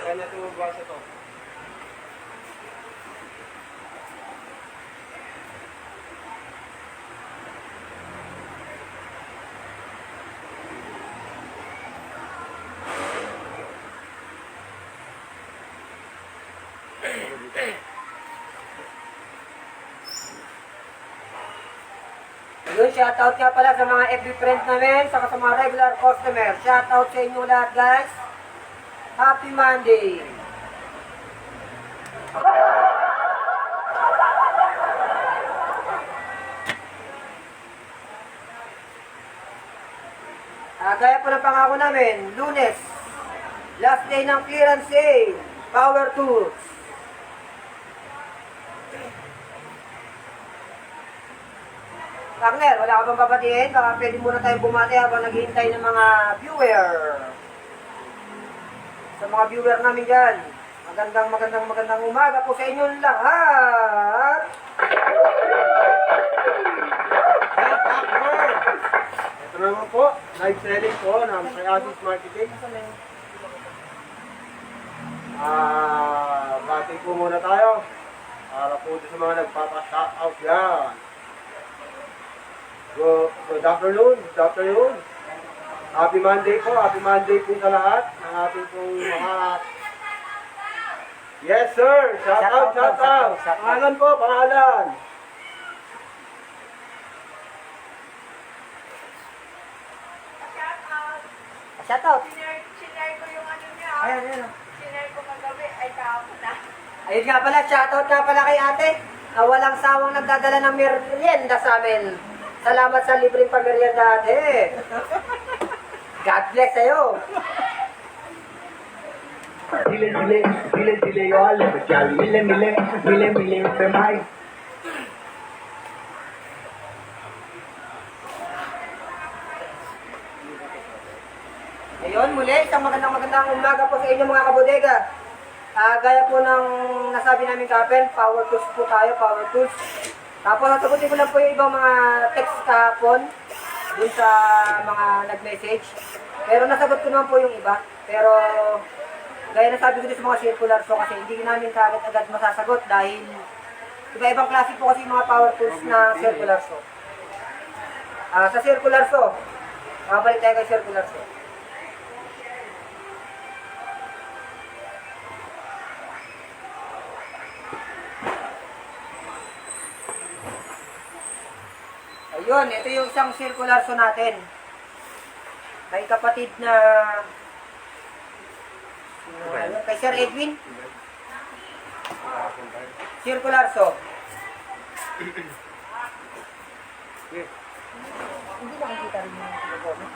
Kaya na tumabasa to. Yun, shoutout nga pala sa mga FB friends namin, saka sa mga regular customer. Shoutout sa inyo lahat, guys. Happy Monday! Gaya po ng pangako namin, Lunes, last day ng clearance sale, Power Tools. Partner, wala ka bang babatiin? Baka pwede muna tayong bumati habang naghihintay ng mga viewer. Sa mga viewer namin dyan, magandang umaga po sa inyong lahat. Ito naman po, live selling po ng Triasis Marketing. Bati po muna tayo para po sa mga nagpapa-shoutout yan. Good afternoon. Happy Monday po sa lahat ng ating pong mga... Yes sir, shout out. Pangalan po, pangalan. Shoutout. Sinare ko yung ano niya. Ayan. Sinare ko kagabi. Ay, kahapon na. Ayun nga pala, shoutout nga pala kay ate. Walang sawang nagdadala ng merienda sa amin. Salamat sa libreng pamerienda ate. God bless sa'yo. Dile, yo al especial, mile, femay. Ayun, muli, isang magandang umaga po sa inyo mga kabodega. Gaya po ng nasabi namin kapel, power tools po tayo, power tools. Tapos nasagutin ko lang po yung ibang mga text kahapon dun sa mga nag-message. Pero nasagot ko naman po yung iba. Pero gaya nasabi ko din sa mga circular so kasi hindi namin agad masasagot dahil iba-ibang klase po kasi yung mga power tools na circular so. Sa circular so, balik tayo kay circular so. Ayun, ito yung isang circular saw natin. May kapatid na kay Sir Edwin. Circular saw. Hindi nakikita rin yung comment.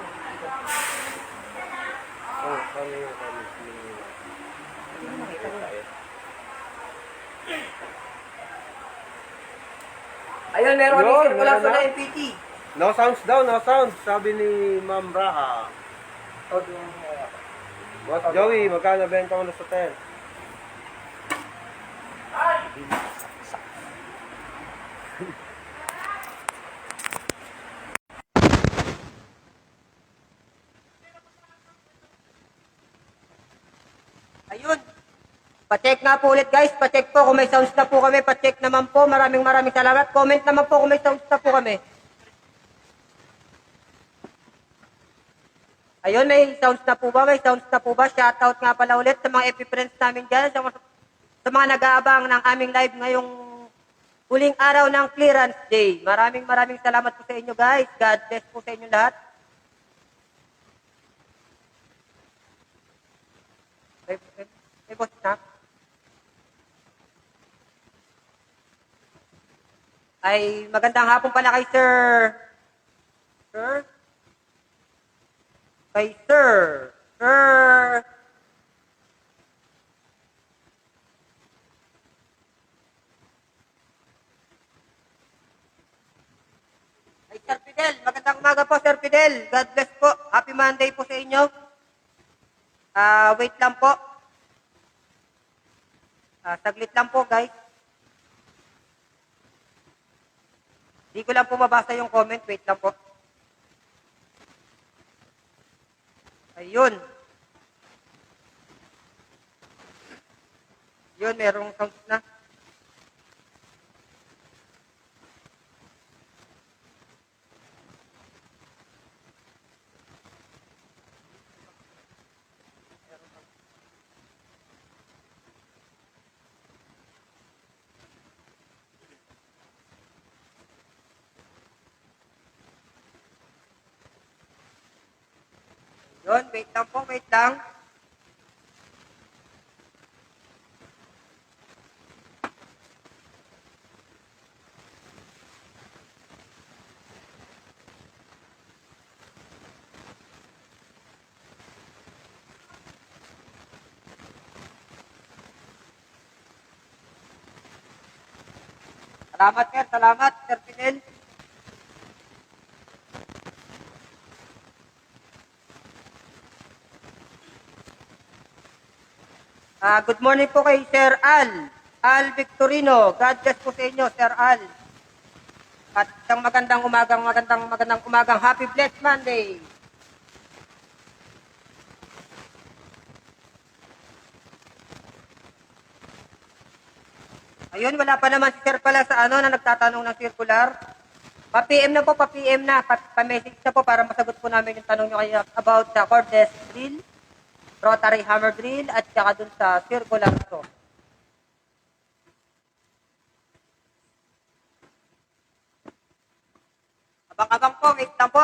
Ayun, meron kami circular saw na MPT. No sounds daw, no sounds, sabi ni Ma'am Raha. Boss Joey, magkano benta mo na sa tent? Ayun. Pa-check nga po ulit guys. Pa-check po kung may sounds na po kami. Pa-check naman po. Maraming salamat. Comment naman po kung may sounds na po kami. Ayun, may sounds na po ba? May sounds na po ba? Shoutout nga pala ulit sa mga FB friends namin dyan. Sa mga nag-aabang ng aming live ngayong huling araw ng clearance day. Maraming salamat po sa inyo guys. God bless po sa inyo lahat. May boss na? Ay, magandang hapon pala kay Sir. Kay Sir. Ay, Sir Fidel. Magandang umaga po, Sir Fidel. God bless po. Happy Monday po sa inyo. Wait lang po. Saglit lang po, guys. Di ko lang po mabasa yung comment. Wait lang po. Ayun. Yun, merong sound na. Yun, wait lang po, wait lang. Salamat, Sir Pinel. Good morning po kay Sir Al Victorino. God bless po sa inyo, Sir Al. At isang magandang umagang Happy Blessed Monday. Ayun, wala pa naman si Sir pala sa na nagtatanong ng circular. Pa-PM na po, pa-PM na, pa-message na po para masagot po namin yung tanong nyo kayo about sa cordless drill, rotary hammer drill, at saka dun sa circular to. Abang-abang po, wait lang po,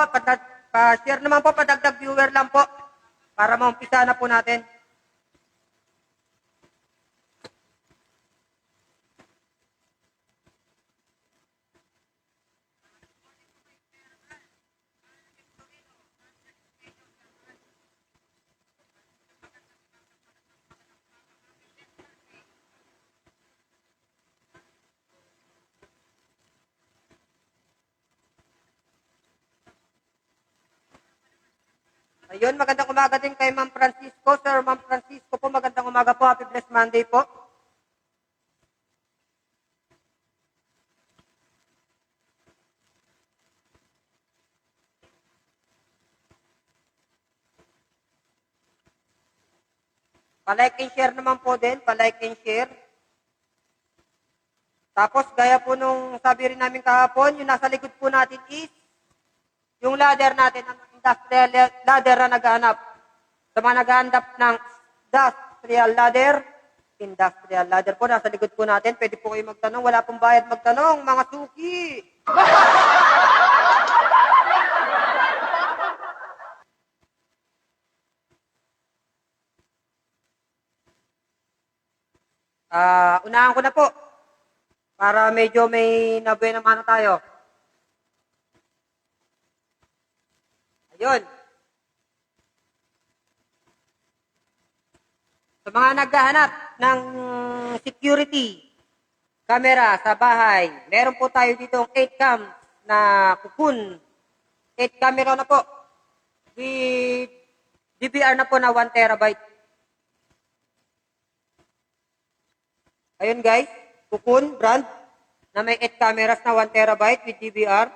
pa-share naman po, padagdag viewer lang po, para maumpisa na po natin. Ayun, magandang umaga din kay Ma'am Francisco. Sir, Ma'am Francisco po, magandang umaga po. Happy Blessed Monday po. Pa-like and share naman po din. Pa-like and share. Tapos, gaya po nung sabi rin namin kahapon, yung nasa likod po natin is yung ladder natin, ang industrial ladder na naghahanap. Sa mga naghahanap ng industrial ladder po, nasa likod po natin. Pwede po kayo magtanong. Wala pong bayad magtanong, mga suki. Unahan ko na po. Para medyo may nabuhay naman tayo. Ayun. Sa mga naghahanap ng security camera sa bahay, meron po tayo dito 8 cam na Cocoon. 8 camera na po. With DVR na po na 1 terabyte. Ayun guys, Cocoon brand na may 8 cameras na 1 terabyte with DVR.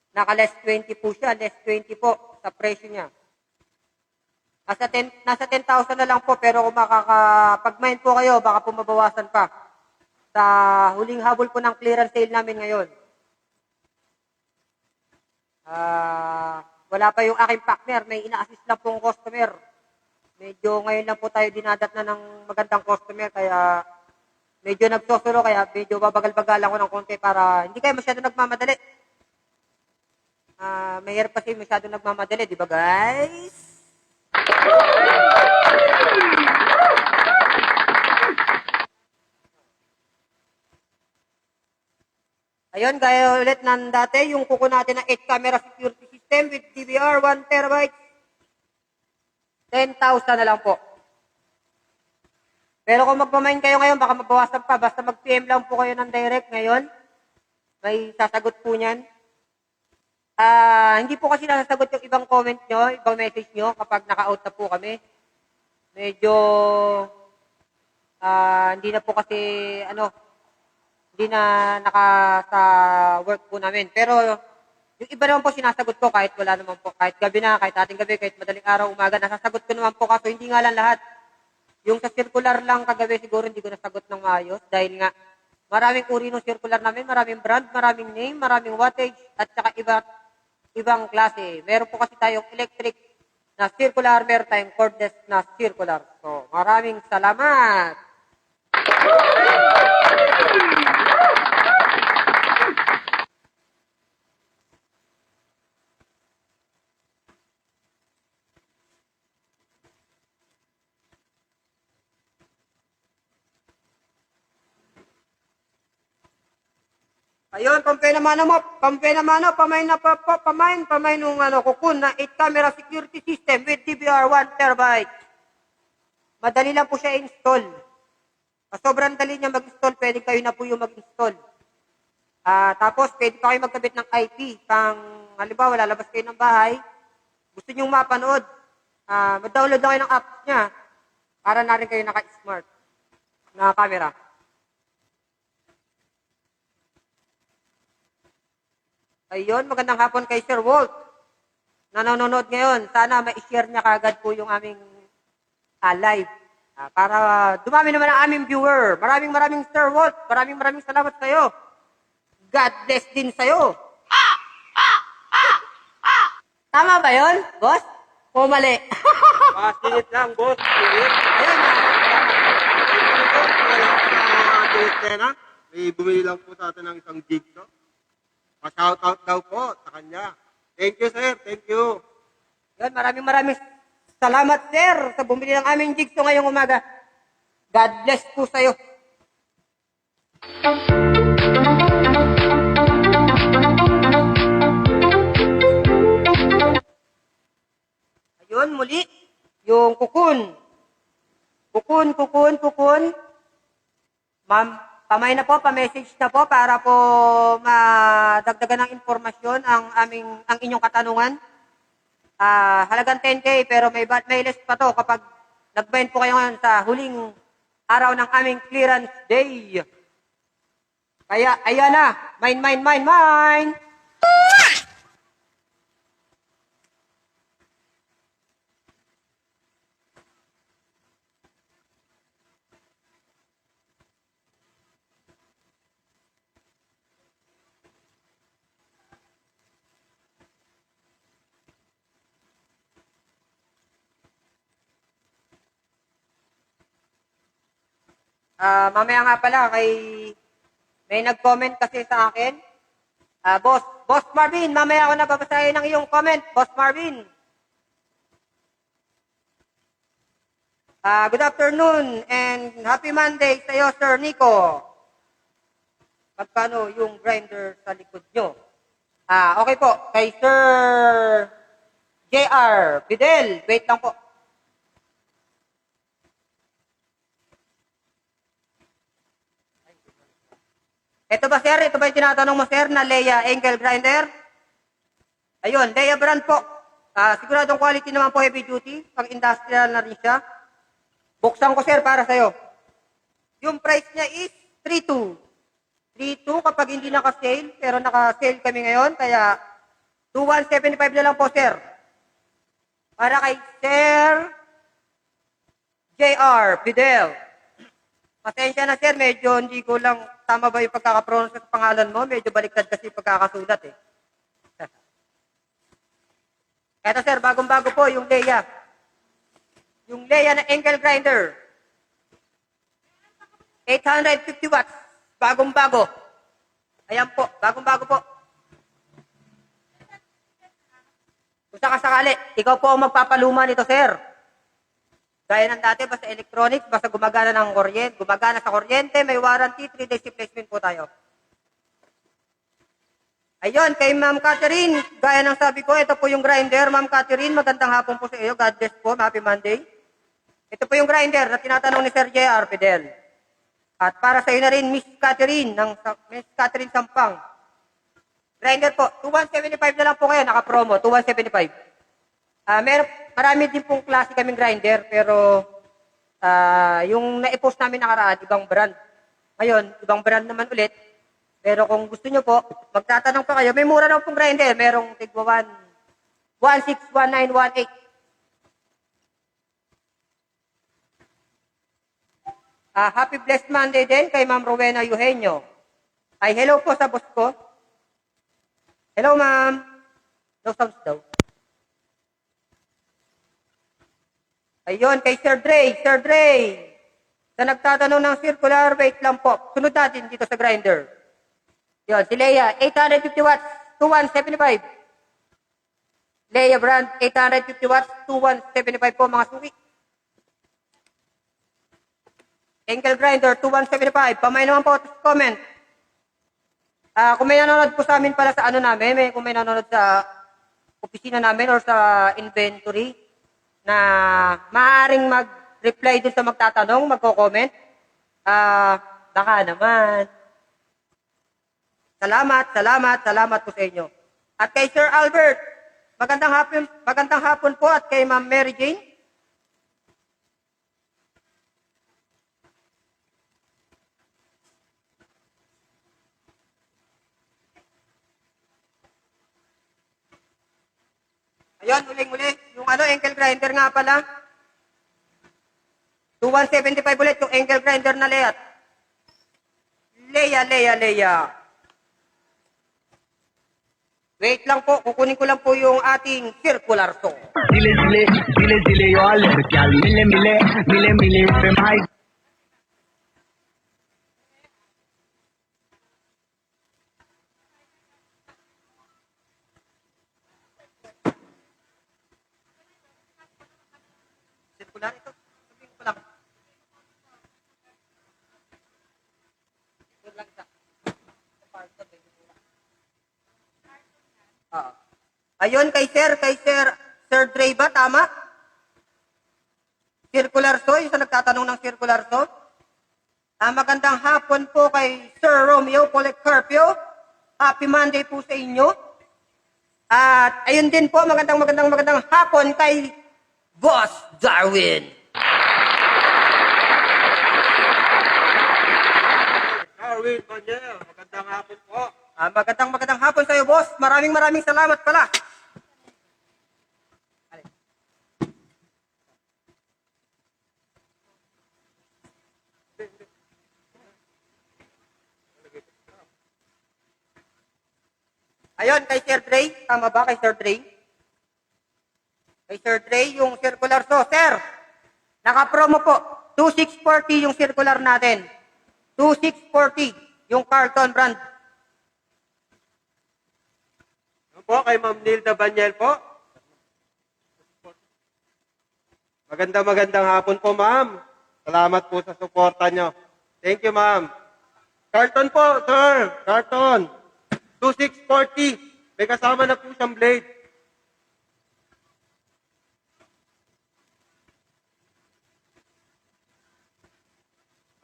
Naka less 20 po siya, less 20 po sa presyo niya. Nasa 10,000 na lang po, pero kung makakapag-mind po kayo, baka po mabawasan pa. Sa huling habol po ng clearance sale namin ngayon. Wala pa yung aking partner, may ina-assist lang pong customer. Medyo ngayon lang po tayo dinadat na ng magandang customer, kaya medyo nagsosulo, kaya medyo babagal-bagalan ko ng konti para hindi kayo masyado nagmamadali. Mahirap kasi masyado nagmamadali, di ba guys? Ayun, gaya ulit ng dati, yung kuko natin ng 8 camera security system with DVR 1 terabyte, 10,000 na lang po. Pero kung magpamain kayo ngayon, baka mabawasan pa. Basta mag-PM lang po kayo ng direct ngayon. May sasagot po niyan. Hindi po kasi nasasagot yung ibang comment nyo, ibang message nyo kapag naka-out na po kami. Medyo, hindi na po kasi, hindi na naka sa work po namin. Pero, yung iba naman po sinasagot ko kahit wala naman po, kahit gabi na, kahit ating gabi, kahit madaling araw, umaga, nasasagot ko naman po kaso hindi nga lang lahat. Yung sa circular lang kagabi siguro hindi ko nasagot ng maayos dahil nga maraming uri ng circular namin, maraming brand, maraming name, maraming wattage, at saka ibang klase. Meron po kasi tayong electric na circular, meron tayong cordless na circular. So, maraming salamat! Ayun, pamain nung kukun na 8-camera security system with DVR 1 terabyte. Madali lang po siya install. Sobrang dali niya mag-install, pwede kayo na po yung mag-install. Tapos, pwede pa kayo magkabit ng IP. Halimbawa, lalabas kayo ng bahay, gusto nyo mapanood, mag-download lang kayo ng apps niya para na rin kayo naka-smart na camera. Ayun, magandang hapon kay Sir Walt. Nanonood ngayon. Sana ma-share niya kagad po yung aming live. Para dumami naman ang aming viewer. Maraming Sir Walt. Maraming salamat sa iyo. God bless din sa iyo. Tama ba yun, boss? O mali? Sinit lang, boss. Sinit. Ayun na. May bumili lang po sa atin ng isang jigsaw. Pa-shoutout daw po sa kanya. Thank you, sir. Thank you. Yun, maraming salamat, sir, sa bumili ng aming jigsaw ngayong umaga. God bless po sa iyo. Ayun, muli, yung kukun. Kukun. Ma'am, pamay na po, pa-message na po para po madagdagan ng informasyon ang inyong katanungan. Halagang 10K pero may less pa to kapag nag-bind po kayo ngayon sa huling araw ng aming clearance day. Kaya, ayan na. Mine. Mamaya nga pala, may nag-comment kasi sa akin. Boss Marvin, mamaya ako nababasahin ng iyong comment, Boss Marvin. Good afternoon and happy Monday sa iyo, Sir Nico. Magkano yung grinder sa likod nyo? Okay po, kay Sir JR Fidel, wait lang po. Ito ba, sir? Ito ba yung tinatanong mo, sir, na Leia Angle Grinder? Ayun, Leia brand po. Siguradong quality naman po, heavy duty. Pang industrial na rin siya. Buksan ko, sir, para sa'yo. Yung price niya is 3.2. 3.2 kapag hindi naka-sale, pero naka-sale kami ngayon, kaya 2,175 na lang po, sir. Para kay Sir JR Fidel. Pasensya na, sir, medyo hindi ko lang tama ba yung pagkakapronounce sa pangalan mo? Medyo baliktad kasi yung pagkakasulat eh. Eto, sir, bagong-bago po yung Leia. Yung Leia na angle grinder. 850 watts. Bagong-bago. Ayan po, bagong-bago po. Kung sakasakali, ikaw po ang magpapaluma nito, sir. Gaya ng dati, basta electronics, basta gumagana sa kuryente, may warranty, 3 days replacement po tayo. Ayun, kay Ma'am Catherine, gaya ng sabi ko, ito po yung grinder. Ma'am Catherine, magandang hapon po sa iyo. God bless po, happy Monday. Ito po yung grinder na tinatanong ni Sir J.R. Fidel. At para sa iyo na rin, Miss Catherine Sampang. Grinder po, 2,175 na lang po kayo, naka-promo, 2,175. Marami din pong klase kaming grinder, pero yung na-post namin nakaraan, ibang brand. Ngayon, ibang brand naman ulit. Pero kung gusto nyo po, magtatanong pa kayo, may mura na pong grinder. Merong tigwa 161918. Happy Blessed Monday din kay Ma'am Rowena Eugenio. Ay, hello po sa boss ko. Hello, ma'am. No sounds daw. Ayun, kay Sir Dre. Sir Dre, sa nagtatanong ng circular, wait lang po. Sunod natin dito sa grinder. Yun, si Leia, 850 watts, 2175. Leia brand, 850 watts, 2175 po mga suki. Ankle grinder, 2175. Pamay naman po, comment. Kung may nanonood po sa amin pala sa ano namin, kung may nanonood sa opisina namin or sa inventory, na maaaring mag-reply dun sa magtatanong, magko-comment, baka naman. Salamat po sa inyo. At kay Sir Albert, magandang hapon po at kay Ma'am Mary Jane. Ayun, muling-muli. Yung ankle grinder nga pala. 2175 ulit yung ankle grinder na Leia. Leia. Wait lang po, kukunin ko lang po yung ating circular saw. Dile yo alergial. Mile पे भाई. Circular ito. Sabihin ko lang. Ito lang isa. Ayun, kay Sir Dre ba? Tama? Circular saw, yung sa nagtatanong ng circular saw. Magandang hapon po kay Sir Romeo Policarpio. Happy Monday po sa inyo. At ayun din po, magandang hapon kay Boss Darwin. Darwin Banyel, magandang hapon po. Magandang hapon sa iyo, boss. Maraming salamat pala. Ayun, kay Sir Dre. Tama ba kay Sir Dre? Kay Sir Dre, yung circular saw. Sir, naka-promo po. 2640 yung circular natin. 2640 yung Carlton brand. Ano po, kay Ma'am Nilda Banyel po. Magandang hapon po, ma'am. Salamat po sa suporta nyo. Thank you, ma'am. Carton po, sir. Carton. 2640. May kasama na po siyang blade.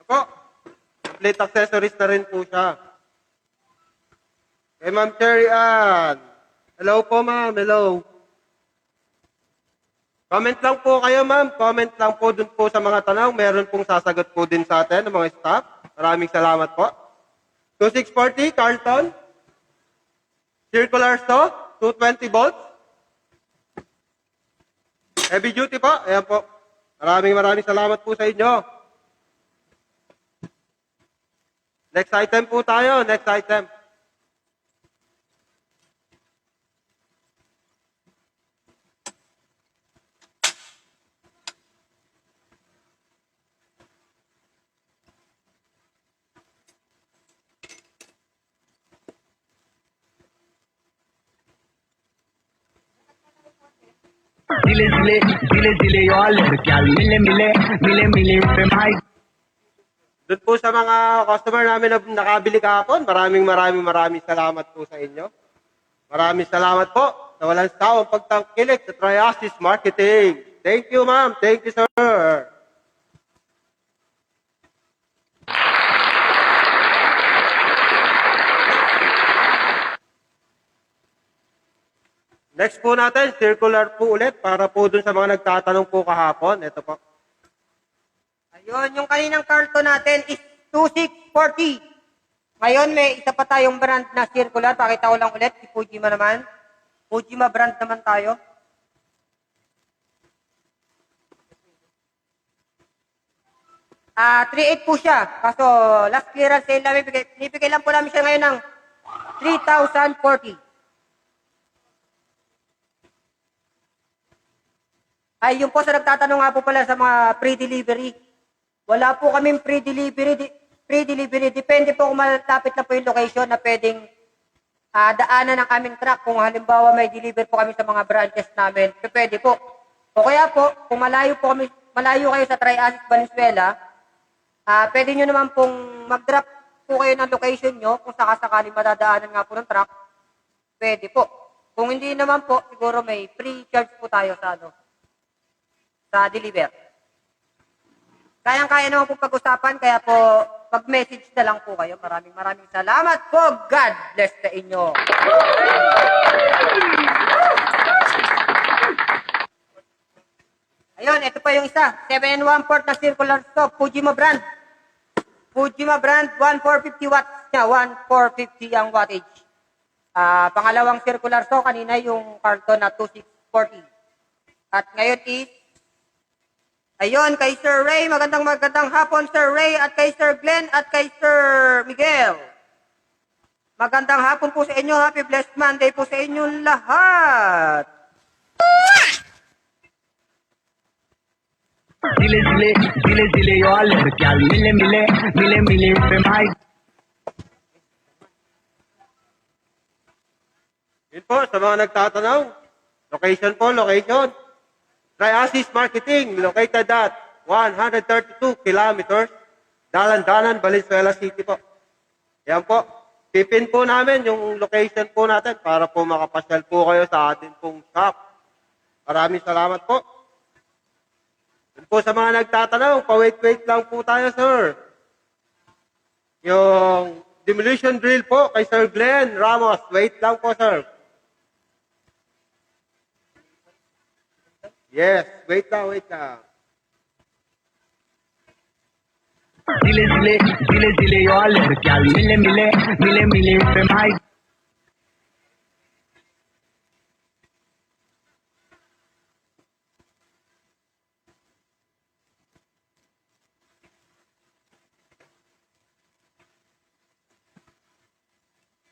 Ako, blade accessories na rin po siya. Kay Ma'am Cherry Ann. Hello po, ma'am. Hello. Comment lang po kayo, ma'am. Comment lang po dun po sa mga tanong. Meron pong sasagot po din sa atin ng mga staff. Maraming salamat po. 2640, Carlton. Circular saw, 220 volts. Heavy duty po. Ayan po. Maraming salamat po sa inyo. Next item po tayo. Next item. Dile yo alergial. Mile पे भाई. Doon po sa mga customer namin na nakabili kahapon, maraming salamat po sa inyo. Maraming salamat po sa walang sawang pagtangkilik sa Triasis Marketing. Thank you, ma'am. Thank you, sir. Next po natin, circular po ulit para po dun sa mga nagtatanong po kahapon. Ito po. Ayun, yung kaninang Carlton natin is 2640. Ngayon, may isa pa tayong brand na circular. Pakita ko lang ulit, si Fujima naman. Fujima brand naman tayo. 3.8 po siya. Kaso, last clearance sale namin, binibigay lang po namin siya ngayon ng 3,040. Ay, yung po sa nagtatanong nga po pala sa mga pre-delivery. Wala po kaming pre-delivery. Pre-delivery, depende po kung malapit na po yung location na pwedeng daanan ng aming truck. Kung halimbawa may deliver po kami sa mga branches namin, pwede po. O kaya po, kung malayo kayo sa Triasis, Valenzuela, pwede nyo naman pong mag-drop po kayo ng location nyo kung sakasakali madadaanan nga po ng truck. Pwede po. Kung hindi naman po, siguro may free charge po tayo sa deliver. Kayang-kaya naman po pag-usapan, kaya po mag-message na lang po kayo. Maraming salamat po. God bless sa inyo. Ayun, ito pa yung isa. 7 1/4 na circular stop. Fujima brand. Fujima brand, 1450 watts niya. 1450 ang wattage. Pangalawang circular stop, kanina yung Carlton na 2640. At ngayon is, ayun, kay Sir Ray. Magandang hapon, Sir Ray. At kay Sir Glenn. At kay Sir Miguel. Magandang hapon po sa inyo. Happy blessed Monday po sa inyong lahat. दिले यो लड़कियां मिले पे भाई Yun po, sa mga nagtatanong, location. Triasis Marketing, located at 132 kilometers, Dalan-Dalan, Valenzuela City po. Yan po. Pipin po namin yung location po natin para po makapasyal po kayo sa atin pong shop. Maraming salamat po. Yun po sa mga nagtatanong, pa-wait lang po tayo, sir. Yung demolition drill po kay Sir Glenn Ramos. Wait lang po, sir. Yes, wait lang. दिले यो लड़कियां मिले पे भाई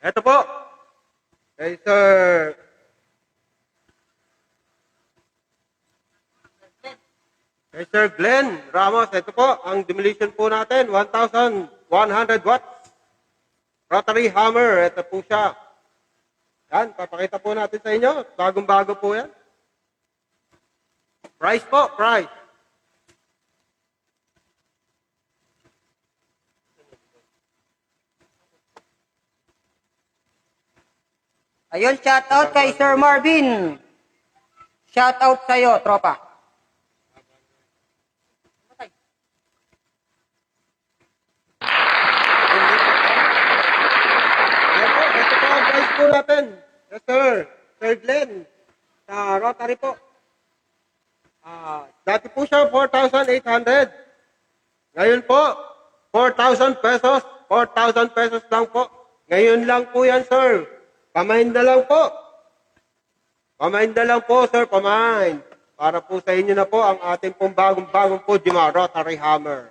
Ito po. Kay Sir Glenn Ramos, ito po, ang demolition po natin, 1,100 watts. Rotary hammer, ito po siya. Yan, papakita po natin sa inyo. Bagong-bago po yan. Price po, price. Ayun, shout out kay Sir Marvin. Shout out sa'yo, tropa. Yan po, ito po ang price po natin. Yes, sir. Sir Glenn, sa Rotary po. Dati po siya 4,800. Ngayon po, 4,000 pesos. 4,000 pesos lang po. Ngayon lang po yan, sir. Pamain na lang po. Pamain na lang po, sir. Pamain. Para po sa inyo na po ang ating pong bagong-bagong po, Rotary Hammer.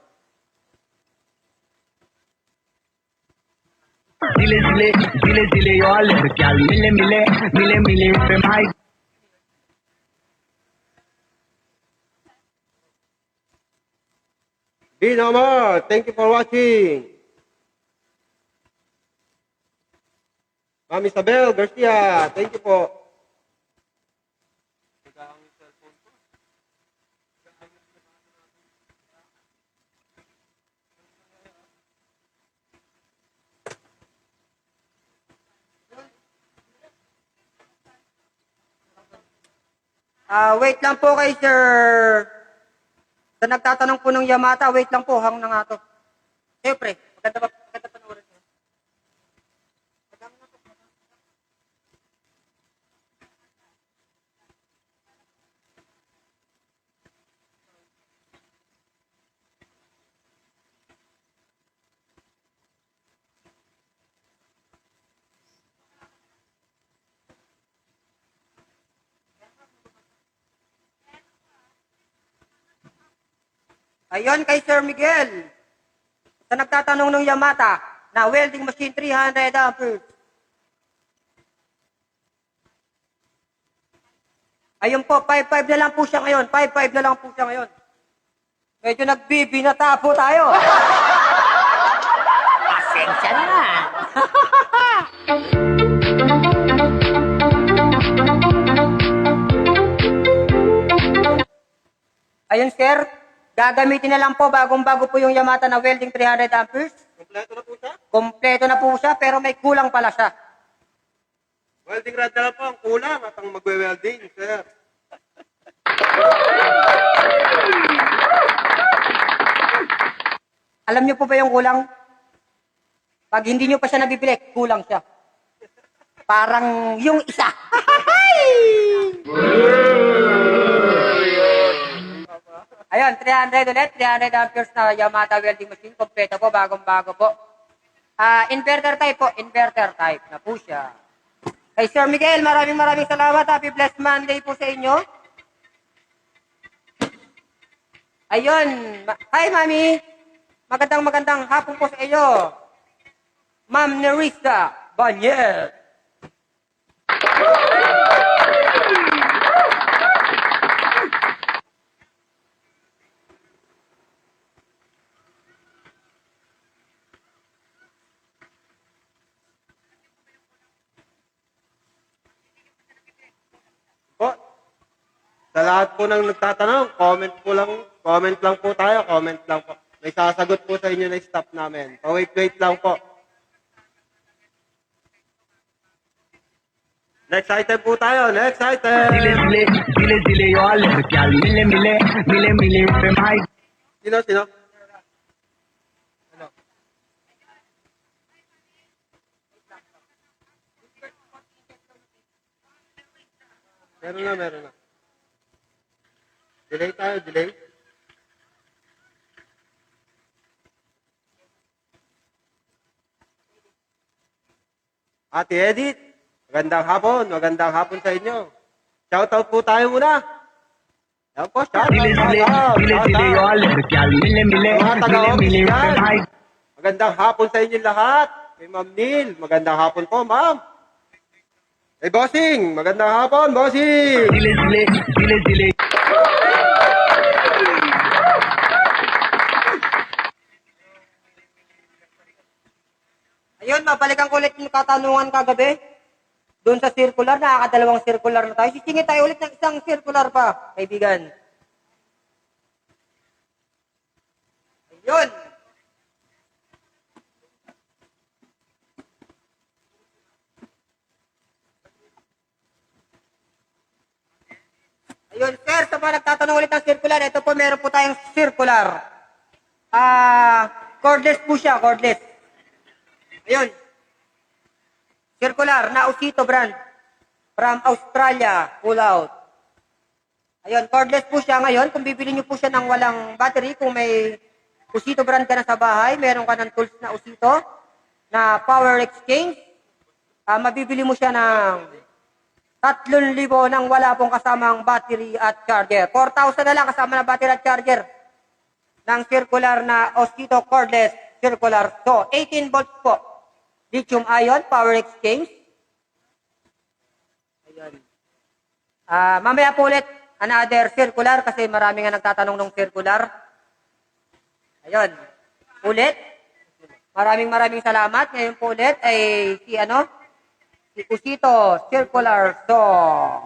दिले यो लड़कियां मिले पे भाई Binomar, thank you for watching. Ma'am Isabel Garcia, thank you po. Wait lang po kay Sir. Sa nagtatanong po ng Yamata, wait lang po, hang na nga to. Siyempre, maganda panoorin niyo. Ayon kay Sir Miguel. Sa nagtatanong ng Yamata na welding machine 300 amperes. Ayun po, 5.5 na lang po siya ngayon. 5.5 na lang po siya ngayon. Medyo nagbibinata po tayo. Pasensya na. Ayun, sir. Gagamitin na lang po, bagong-bago po yung Yamata na welding 300 amperes. Kompleto na po siya. Kompleto na po siya, pero may kulang pala siya. Welding rod na lang po ang kulang at ang magwe-welding, sir. Alam niyo po ba yung kulang? Pag hindi niyo pa siya nabibili, kulang siya. Parang yung isa. Ayun, 300 ulit. 300 amperes na Yamata welding machine. Kompleto po, bagong-bago po. Inverter type po. Inverter type na po siya. Kay Sir Miguel, maraming salamat. Happy blessed Monday po sa inyo. Ayun. Hi, Mami. Magandang hapon po sa iyo. Ma'am Nerissa Banyel. Po, sa lahat po ng nagtatanong, comment lang po tayo, comment lang po. May sasagot po sa inyo na staff namin. Wait lang po. Next item po tayo, next item. Dile, yo alergial. Mile, pe mai. Sino? Ano? Meron na. Delay. Ate Edith, magandang hapon sa inyo. Shoutout po tayo muna. Yan po, Dile, yo alergial. Mga taga-office Mile, pe dyan. mai. Magandang hapon sa inyo lahat. Kay Ma'am Neil, magandang hapon po, Ma'am. Kay Bossing, magandang hapon, Bossing. Dile. Ayun, mabalikan ko ulit yung katanungan kagabi. Doon sa circular, nakakadalawang circular na tayo. Sisingit tayo ulit ng isang circular pa, kaibigan. Ayun. Ayun, sir, sa mga nagtatanong ulit ng circular, ito po, meron po tayong circular. Cordless po siya, cordless. Ayun. Circular na Osito brand. From Australia, pull out. Ayun, cordless po siya ngayon. Kung bibili niyo po siya ng walang battery, kung may Osito brand ka na sa bahay, meron ka ng tools na Osito, na power exchange, mabibili mo siya ng 3,000 nang wala pong kasamang battery at charger. 4,000 na lang kasama na battery at charger ng circular na Osito cordless circular. So, 18 volts po. Lithium ion, power exchange. Ayan. Mamaya po ulit, another circular kasi marami nga nagtatanong ng circular. Ayun. Ulit. Maraming salamat. Ngayon po ulit ay si Osito circular saw.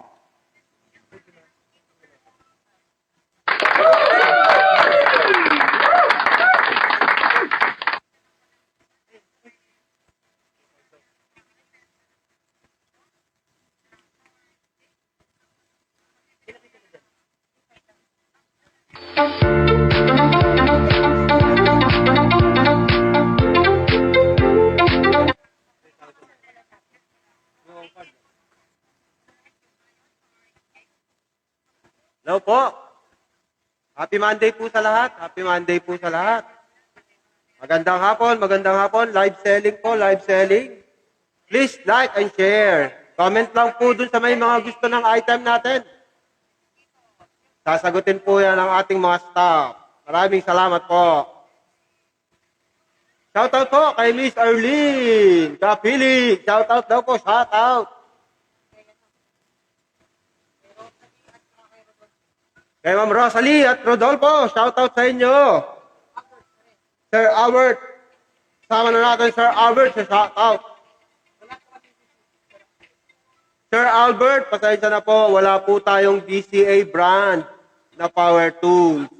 Hello po. Happy Monday po sa lahat. Magandang hapon. Live selling. Please like and share. Comment lang po dun sa may mga gusto ng item natin. Sasagutin po yan ng ating mga staff. Maraming salamat po. Shoutout po kay Miss Arlene Kapili. Shoutout daw po, shoutout. Kay Ma'am Rosalie at Rodolfo, shoutout sa inyo. Sir Albert. Sama na natin Sir Albert sa shoutout. Sir Albert, pasensya na po, wala po tayong DCA brand na power tools.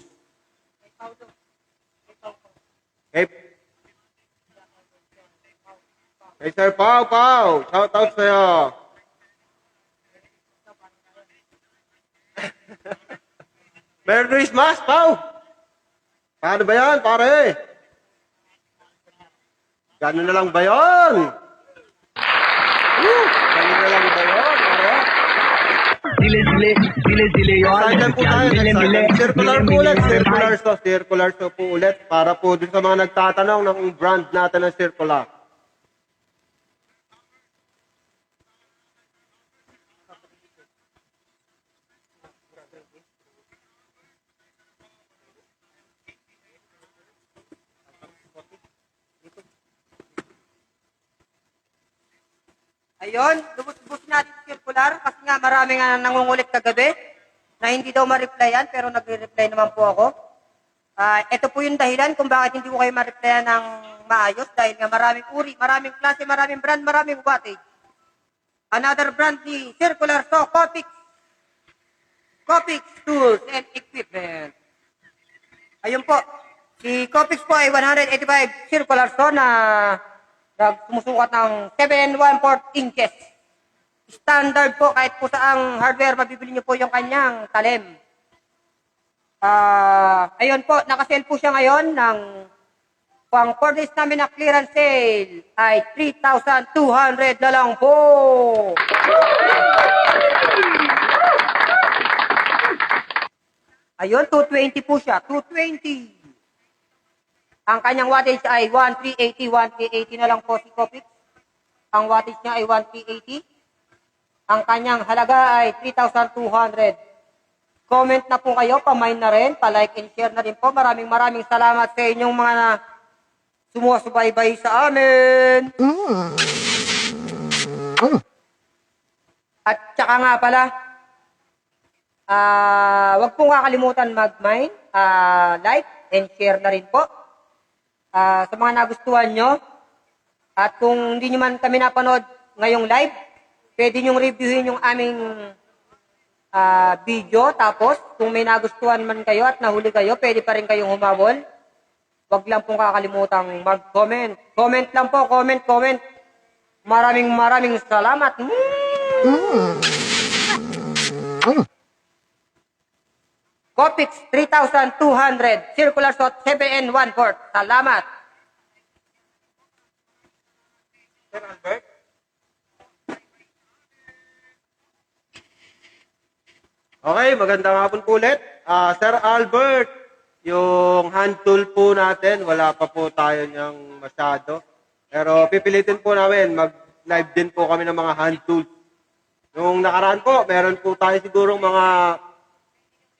Kay Sir Pau, shoutout sa'yo. Merry Christmas, Pau! Paano ba yan, pare? Gano'n na lang ba yun? Gano'n na lang ba yun, pare? Dile yon. Excited po tayo, Mile mile. excited. Circular po ulit, circular po ulit para po dun sa mga nagtatanong ng brand natin ng circular. Ayun, lubos-lubos natin yung circular kasi nga marami nga nangungulit kagabi na hindi daw ma-replyan pero nagre-reply naman po ako. Ito po yung dahilan kung bakit hindi ko kayo ma-replyan ng maayos dahil nga maraming uri, maraming klase, maraming brand, maraming wattage. Another brand ni Circular Saw, Copix Tools and Equipment. Ayun po, si Copix po ay 185 Circular Saw na sumusukat ng 7 1/4 inches. Standard po, kahit po saang hardware, mabibili nyo po yung kanyang talim. Ayun po, nakasale po siya ngayon ng pang 4 days namin na clearance sale ay 3,200 na lang po. Ayun, 220 po siya, 220. Ang kanyang wattage ay 1380 na lang po si Copix. Ang wattage niya ay 1380. Ang kanyang halaga ay 3,200. Comment na po kayo, pamain na rin, pa-like and share na rin po. Maraming salamat sa inyong mga sumusubaybay sa amin. At saka nga pala, wag pong kakalimutan mag-mine, like and share na rin po. Sa mga nagustuhan nyo. At kung hindi nyo man kami napanood ngayong live, pwede nyo reviewin yung aming video. Tapos, kung may nagustuhan man kayo at nahuli kayo, pwede pa rin kayong humabol. Wag lang pong kakalimutang mag-comment. Comment lang po, comment. Maraming salamat. Copix 3,200. Circular Saw 7 1/4. Salamat. Sir Albert? Okay, magandang hapon po ulit. Sir Albert, yung hand tool po natin, wala pa po tayo niyang masyado. Pero pipilitin po namin, mag-live din po kami ng mga hand tools. Yung nakaraan po, meron po tayo sigurong mga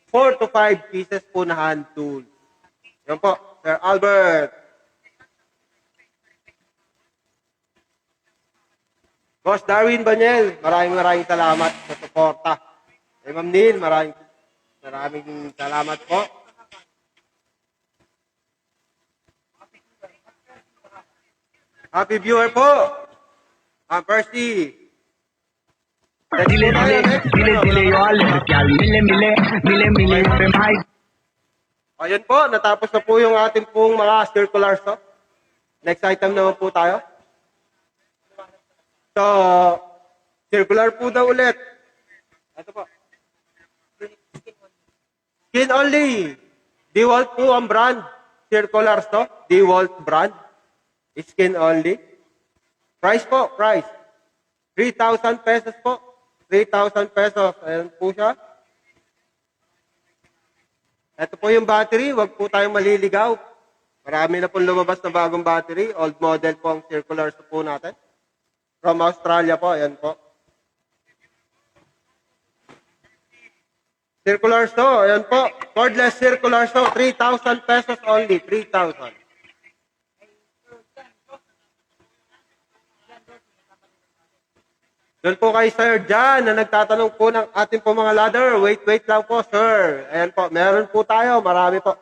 4 to 5 pieces po na hand tool. Yan po, Sir Albert. Boss Darwin Banyel, maraming salamat sa suporta. Kay Ma'am Neil, maraming salamat po. Happy viewer po. Percy. Dile yon. Mile pemay. Ayun po, natapos na po yung ating pong mga circular saw. Next item naman po tayo. So, circular po daw ulit. Ito po. Skin only. DeWalt po ang brand. Circular saw. DeWalt brand. Skin only. Price po, price. 3,000 pesos po. 3,000 pesos. Ayan po siya. Ito po yung battery. Huwag po tayong maliligaw. Marami na pong lumabas na bagong battery. Old model po ang circular saw po natin. From Australia po. Ayan po. Circular saw, ayan po. Cordless circular saw, 3,000 pesos only. 3,000. Doon po kay Sir John na nagtatanong po ng ating po mga ladder. Wait lang po, sir. Ayan po, meron po tayo. Marami po.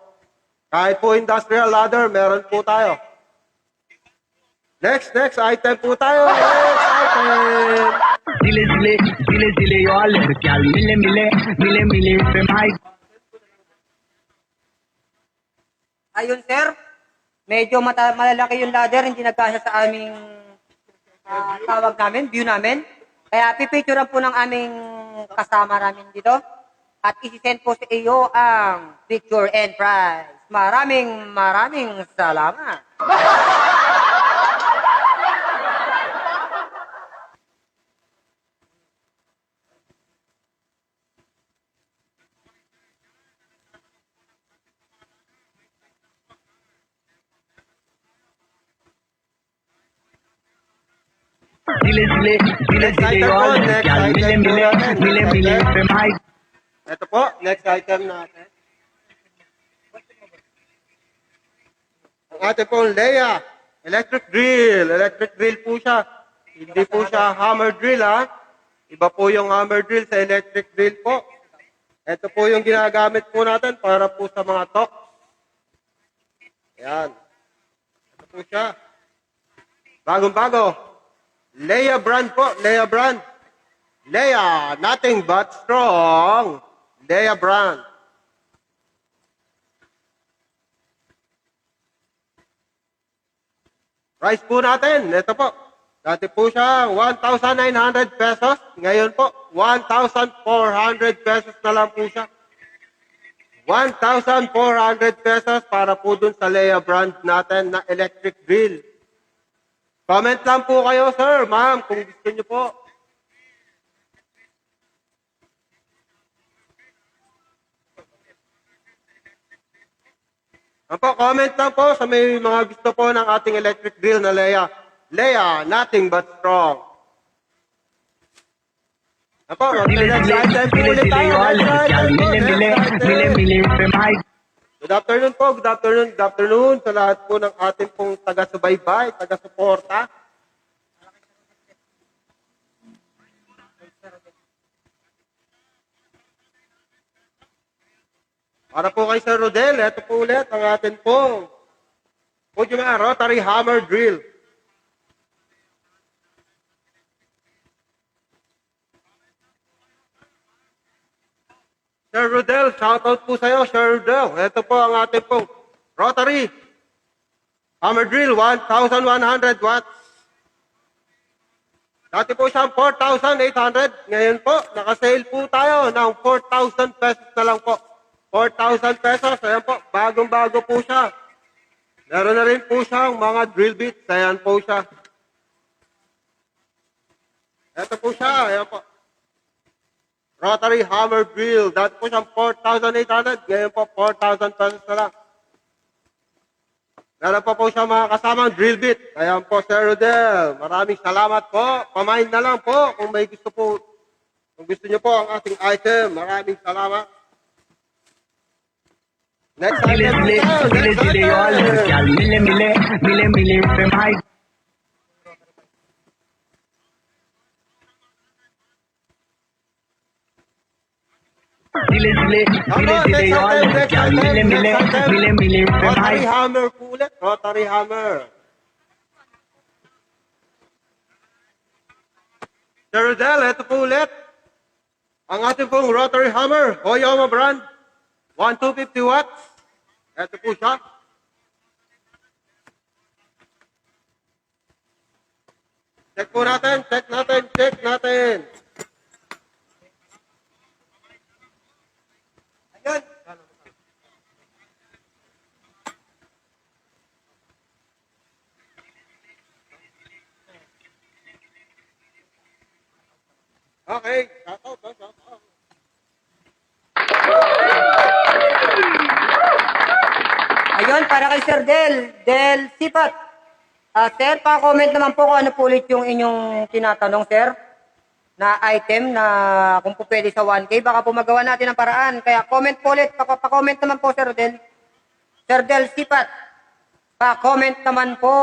Kahit po industrial ladder, meron po tayo. Next item po tayo. Next item. Zile zile yo लड़कियां मिले पे भाई Ayun, sir. Medyo malalaki yung ladder, hindi nagkasya sa aming tawag namin, view namin. Kaya pipicturean po ng aming kasama namin dito. At isi-send po sa iyo ang picture and prize. Maraming salamat. zile yo लड़कियां मिले पे भाई Ito po, next item natin. Ang ating pong Leia, electric drill. Electric drill po siya. Hindi po siya hammer drill, ha. Iba po yung hammer drill sa electric drill po. Ito po yung ginagamit po natin para po sa mga tok. Ayan. Ito po siya. Bagong-bago. Leia brand po, Leia brand. Leia, nothing but strong. Leia brand. Price po natin, ito po. Dati po siya 1,900 pesos. Ngayon po, 1,400 pesos na lang po siya. 1,400 pesos para po dun sa Leia brand natin na electric drill. Comment lang po kayo, sir, ma'am, kung gusto niyo po. Comment lang po sa may mga gusto po ng ating electric drill na Leia. Leia, nothing but strong. Next item po ulit tayo. मिले पे भाई Good afternoon po, good afternoon sa lahat po ng ating pong taga-subaybay, taga-suporta. Para po kay Sir Rodel, ito po ulit ang atin pong Rotary Hammer Drill. Sir Rodel, shoutout po sa iyo, Sir Rodel. Ito po ang ating pong Rotary Hammer Drill, 1,100 watts. Dati po siyang 4,800. Ngayon po, nakasale po tayo ng 4,000 pesos na lang po. 4,000 pesos. Ayan po, bagong-bago po siya. Meron na rin po siyang mga drill bits. Ayan po siya. Ito po siya. Ayan po. Rotary Hammer Drill. Dati po siyang 4,800. Ngayon po, 4,000 pesos na lang. Meron pa po siya mga kasamang drill bit. Ayan po, Sir Rodel. Maraming salamat po. Pamain na lang po kung may gusto po. Kung gusto niyo po ang ating item. Maraming salamat. Next item. zile yo लड़कियां मिले पे भाई zile yo लड़कियां मिले पे भाई Rotary Hammer po ulit. Rotary Hammer. Sir Rodel, ito po ulit. Ang ating pong Rotary Hammer. Hoyoma brand. 1,250 watts. Ito po siya. Check po natin. Check natin. Ayan. Okay. Shoutout. Ayun, para kay Sir Del Sipat. Sir, pa-comment naman po kung ano po ulit yung inyong tinatanong, sir. na item na kung po pwede sa 1K, baka po magawa natin ang paraan. Kaya comment po ulit, pa-comment naman po Sir Del. Sir Del Sipat, pa-comment naman po.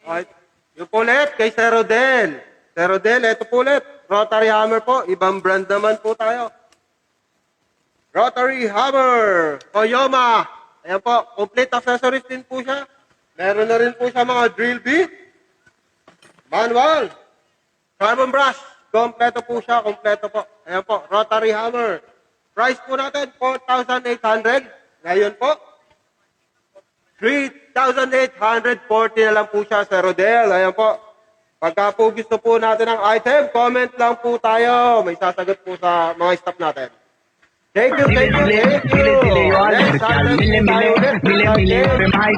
Alright. Yung po ulit, kay Sir Rodel. Sir Rodel, ito po ulit. Rotary Hammer po. Ibang brand naman po tayo. Rotary Hammer. Toyoma. Ayan po. Complete accessories din po siya. Meron na rin po siya mga drill bit. Manual. Carbon brush. Kompleto po siya. Kompleto po. Ayan po. Rotary Hammer. Price po natin, 4,800. Ngayon po, 3,840 na lang po siya, Sir Rodel. Ayan po. Pagka po gusto po natin ng item, comment lang po tayo. May sasagot po sa mga staff natin. Thank you, thank you, thank you. Dile dile yo al Next comercial, item mile po tayo mile, ulit. mile mile, femay.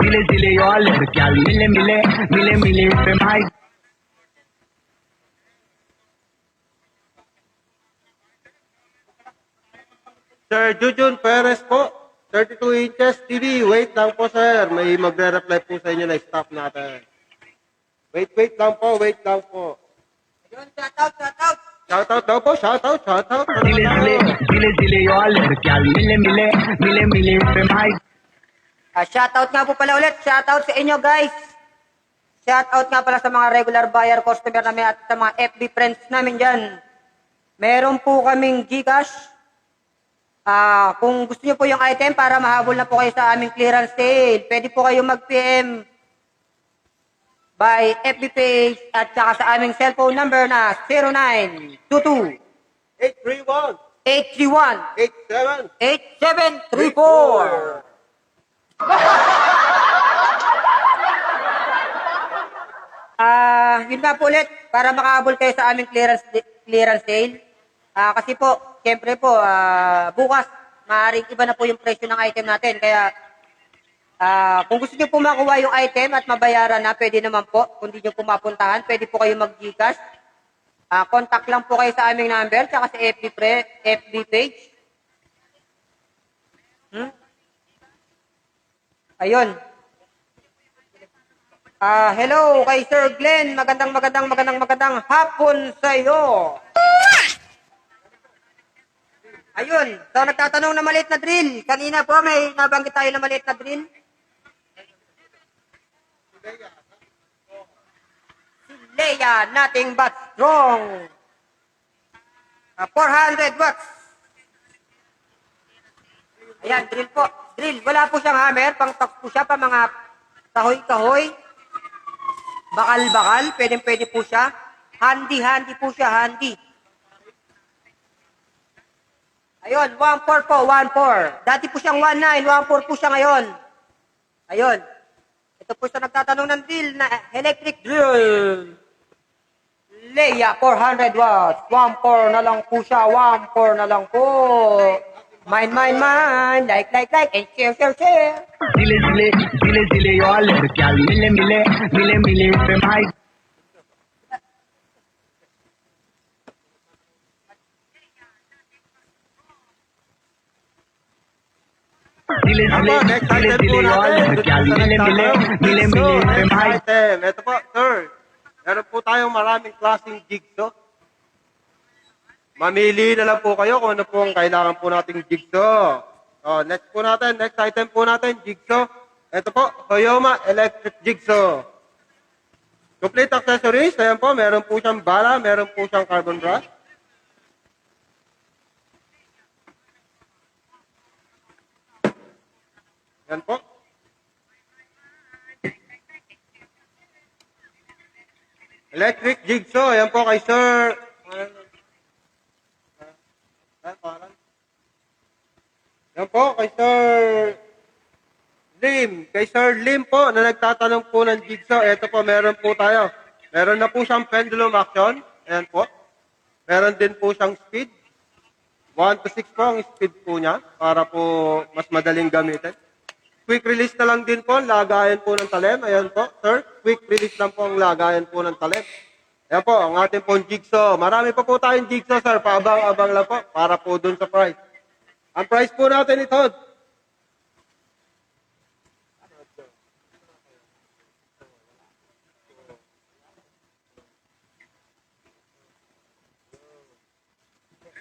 Dile dile yo al comercial, mile mile, mile mile, femay. Sir Jujun Perez po, 32 inches TV. Wait lang po, sir. May magre-reply po sa inyo na staff natin. Wait lang po, wait lang po. Yun, shout out, shout out. Shoutout daw po, shoutout, shoutout. Dile dile yo al comercial, mile mile, mile mile, femay. Shoutout nga po pala ulit. Shoutout sa inyo guys. Shoutout nga pala sa mga regular buyer customer namin at sa mga FB friends namin dyan. Meron po kaming Gcash. Kung gusto niyo po yung item para mahabol na po kayo sa aming clearance sale, pwede po kayo mag-PM by FB page at saka sa aming cellphone number na 0922 831, 831 87, 8734. Yun nga po ulit, para makahabol kayo sa aming clearance sale. Kasi po, siyempre po, bukas, maaaring iba na po yung presyo ng item natin. Kaya, kung gusto nyo po makuha yung item at mabayaran na, pwede naman po. Kung di nyo po mapuntahan, pwede po kayo mag-Gcash. Contact lang po kayo sa aming number, tsaka sa FB page. Ayun. Hello kay Sir Glenn. Magandang hapon sa iyo. Ayun. So, nagtatanong na maliit na drill. Kanina po may nabanggit tayo na maliit na drill. Si Leia, nothing but strong. 400 watts. Ayan, drill po. Drill. Wala po siyang hammer. Pang-tox po siya pa mga kahoy-kahoy. Bakal-bakal. Pwede po siya. Handy po siya. Handy. Ayun, 1.4 po, 1.4. Dati po siyang 1.9, 1.4 po siya ngayon. Ayun. Ito po siya nagtatanong ng drill na electric drill. Leia, 400 watts. 1.4 na lang po siya, 1.4 na lang po. Mine. Like, and share. Dile dile yo al comercial, mile mile, mile mile, femay. Ako, next item po natin. Next item. Ito po, sir. Meron po tayong maraming klaseng jigsaw. Mamili na lang po kayo kung ano po ang kailangan po nating jigsaw. Next item po natin, jigsaw. Ito po, Toyoma Electric Jigsaw. Complete accessories. Ayan po, meron po siyang bala, meron po siyang carbon brush. Yan po. Electric Jigsaw. Ayan po kay Sir Kay Sir Lim po na nagtatanong po ng jigsaw, ito po, meron po tayo. Meron na po siyang pendulum action. Ayan po. Meron din po siyang speed. 1 to 6 po ang speed po niya para po mas madaling gamitin. Quick release na lang din po, lagayan po ng talim. Ayan po, sir. Quick release lang po ang lagayan po ng talim. Ayan po, ang ating pong jigsaw. Marami pa po tayong jigsaw, sir. Paabang-abang lang po para po dun sa price. Ang price po natin ito,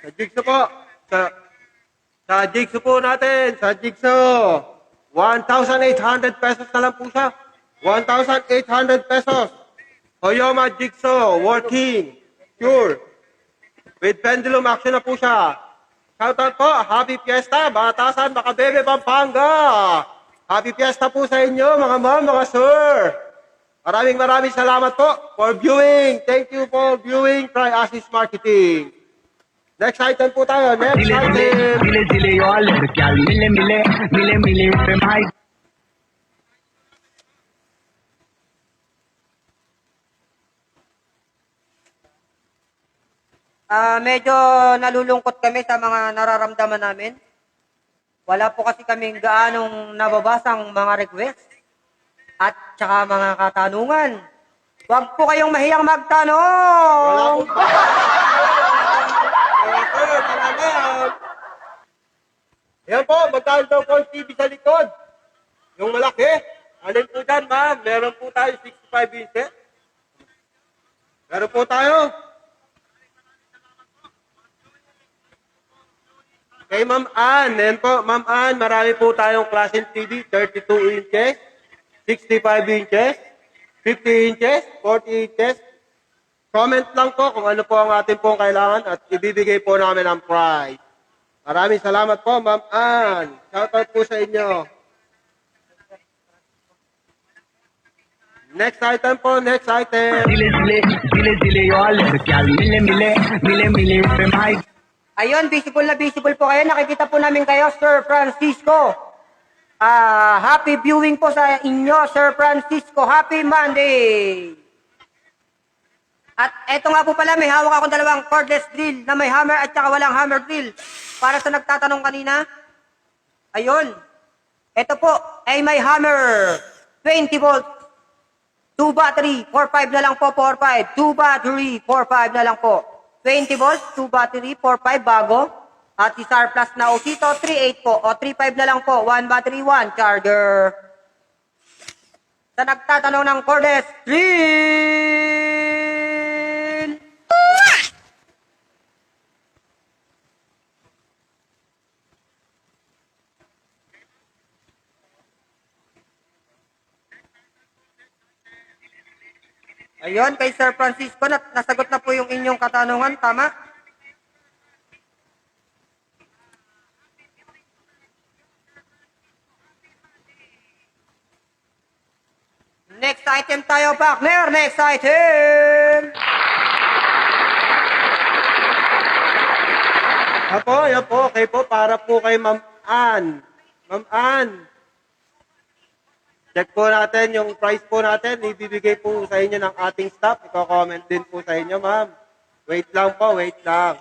sa jigsaw po, sa jigsaw po natin, sa jigsaw, 1,800 pesos na lang po siya. 1,800 pesos. Hoyoma Jigsaw, working, pure. With pendulum action na po siya. Shoutout po, Happy Fiesta, Batasan, Makabebe, Pampanga. Happy Fiesta po sa inyo, mga ma'am, mga sir. Maraming salamat po for viewing. Thank you for viewing Tri-Assist Marketing. Next item po tayo. Next दिले दिले item. दिले दिले और लड़कियां मिले मिले मिले मिले पे भाई Medyo nalulungkot kami sa mga nararamdaman namin. Wala po kasi kaming gaanong nababasang mga request at saka mga katanungan. Huwag po kayong mahiyang Wala magtanong. po. Sir, talagang. Yan po, magkano daw po ang TV sa likod? Yung malaki. Alin po dyan, ma'am? Meron po tayo 65 inches. Meron po tayo. Kay Ma'am Ann, yan po, Ma'am Ann, marami po tayong klaseng TV, 32 inches, 65 inches, 50 inches, 40 inches. Comment lang po kung ano po ang ating pong kailangan at ibibigay po namin ang price. Maraming salamat po, Ma'am Ann. Shoutout po sa inyo. Next item po, next item. दिले दिले दिले दिले और लड़कियां मिले मिले मिले मिले पे भाई Ayun, visible po kayo. Nakikita po namin kayo, Sir Francisco. Happy viewing po sa inyo, Sir Francisco. Happy Monday! At eto nga po pala, may hawak akong dalawang cordless drill na may hammer at saka walang hammer drill. Para sa nagtatanong kanina, ayun, eto po ay may hammer, 20 volts, 2 battery, 4.5 na lang po, 4.5, 2 battery, 4.5 na lang po. 20 volts, 2 battery, 4.5 bago. At si Star Plus na Osito, 3.8 po, o 3.5 na lang po, 1 battery, 1 charger. Sa nagtatanong ng cordless drill, ayun, kay Sir Francisco, nasagot na po yung inyong katanungan, tama? Next item tayo, partner. Next item. Yan po, okay po, para po kay Ma'am Ann. Ma'am Ann, check po natin yung price po natin. Ibibigay po sa inyo ng ating staff. Iko-comment din po sa inyo, ma'am. Wait lang po, wait lang.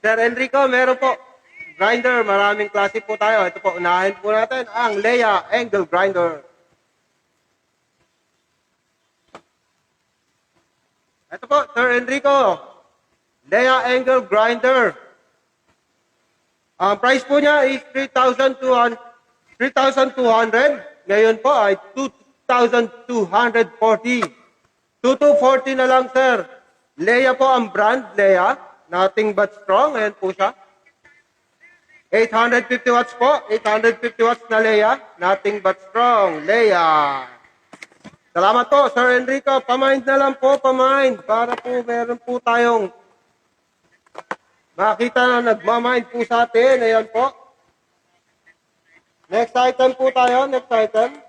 Sir Enrico, meron po. Grinder, maraming klase po tayo. Ito po, unahin po natin ang Leia Angle Grinder. Ito po, Sir Enrico. Leia Angle Grinder. Ang price po niya is 3,200. Ngayon po ay 2,240. 2,240 na lang, sir. Leia po ang brand, Leia. Nothing but strong. Ayan po siya. 850 watts po. 850 watts na Leia. Nothing but strong. Leia. Salamat po, Sir Enrico. Pamind na lang po, pamind. Para po meron po tayong makita na nagmamind po sa atin. Ayan po. Next item po tayo. Next item.